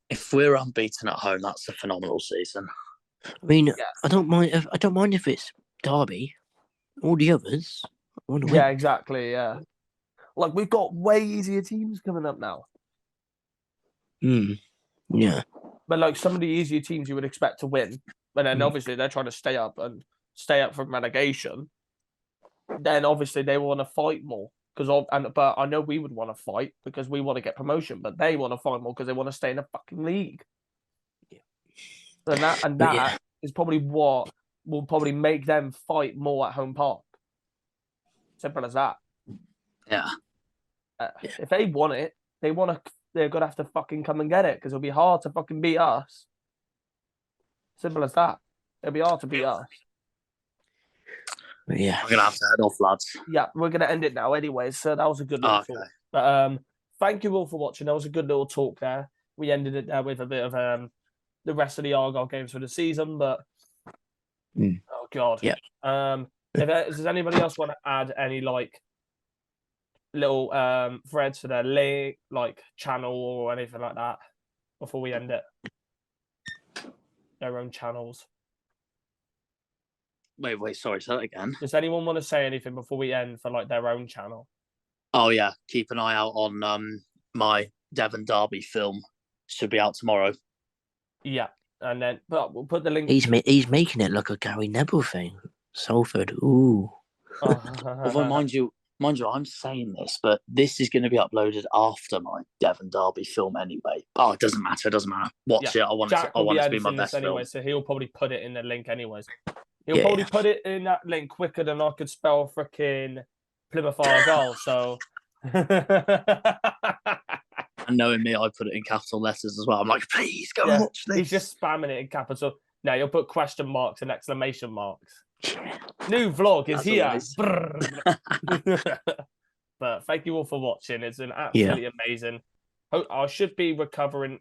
If we're unbeaten at home, that's a phenomenal season. I mean, Yeah. I don't mind if it's Derby. All the others, I want to win. Yeah, exactly. Yeah, like we've got way easier teams coming up now. Yeah. But like some of the easier teams you would expect to win, but then obviously they're trying to stay up from relegation. Then obviously they want to fight more but I know we would want to fight because we want to get promotion, but they want to fight more because they want to stay in the fucking league. Yeah. And that is probably what will probably make them fight more at home park. Simple as that. Yeah. If they want it, they're gonna have to fucking come and get it because it'll be hard to fucking beat us. Simple as that. It'll be hard to beat us. Yeah. I'm going to have to head off, lads. Yeah, we're going to end it now anyway. So that was a good little talk. But thank you all for watching. That was a good little talk there. We ended it there with a bit of the rest of the Argyle games for the season. But oh god. Yeah. Does anybody else want to add any like little threads for their link, like channel or anything like that before we end it? Their own channels. Wait, sorry, say that again. Does anyone want to say anything before we end for like their own channel? Oh yeah, keep an eye out on my Devon Derby film. Should be out tomorrow. Yeah, and then but we'll put the link. He's making it look a Gary Neville thing. Salford, ooh. Although mind you, I'm saying this, but this is going to be uploaded after my Devon Derby film anyway. Oh, it doesn't matter. Watch it. I want it to be my best anyway, film. So he'll probably put it in the link anyways. He'll probably put it in that link quicker than I could spell freaking Plymouth Argyle. So, and knowing me, I put it in capital letters as well. I'm like, please go and watch this. He's just spamming it in capital. Now you'll put question marks and exclamation marks. New vlog is here. But thank you all for watching. It's an absolutely amazing. I should be recovering.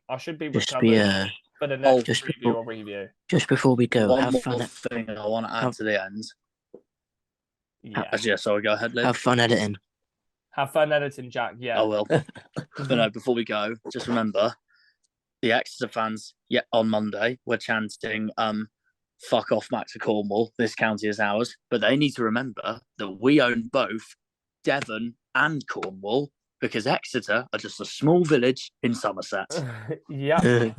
For the next review. Just before we go, one more thing I want to add to the end. Yeah. Sorry, go ahead, Liv. Have fun editing. Have fun editing, Jack. Yeah. I will. But no, before we go, just remember the Exeter fans. Yeah, on Monday we're chanting "fuck off, Max to Cornwall. This county is ours." But they need to remember that we own both Devon and Cornwall. Because Exeter are just a small village in Somerset. Yeah.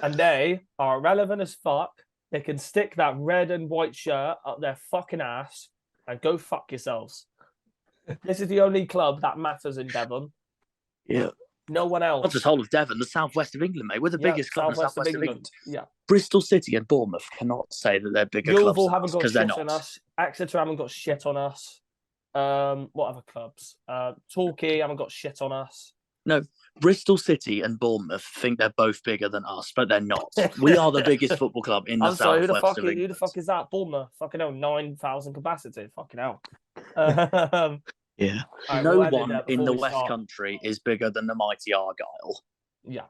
And they are relevant as fuck. They can stick that red and white shirt up their fucking ass and go fuck yourselves. This is the only club that matters in Devon. Yeah. No one else. Not just whole of Devon, the southwest of England, mate. We're the biggest club in the southwest of England. Yeah. Bristol City and Bournemouth cannot say that they're bigger clubs. Yeovil haven't got shit they're not. on us. Exeter haven't got shit on us. What other clubs? Torquay haven't got shit on us. No, Bristol City and Bournemouth think they're both bigger than us, but they're not. We are the biggest football club in the southwest of England. Who the fuck is that? Bournemouth? Fucking hell, 9,000 capacity. Fucking hell. Yeah. No one in the West Country is bigger than the mighty Argyle. Yeah.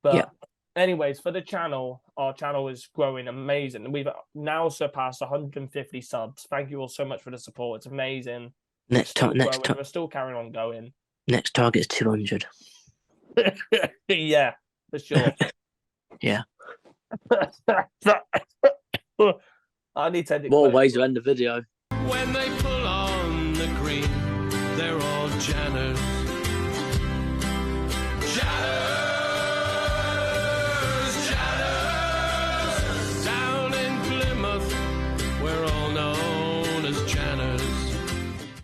But anyways, for the channel, our channel is growing amazing. We've now surpassed 150 subs. Thank you all so much for the support. It's amazing. Next time, we're still carrying on going. Next target's 200. Yeah, for sure. Yeah. I need to. What a way to end the video.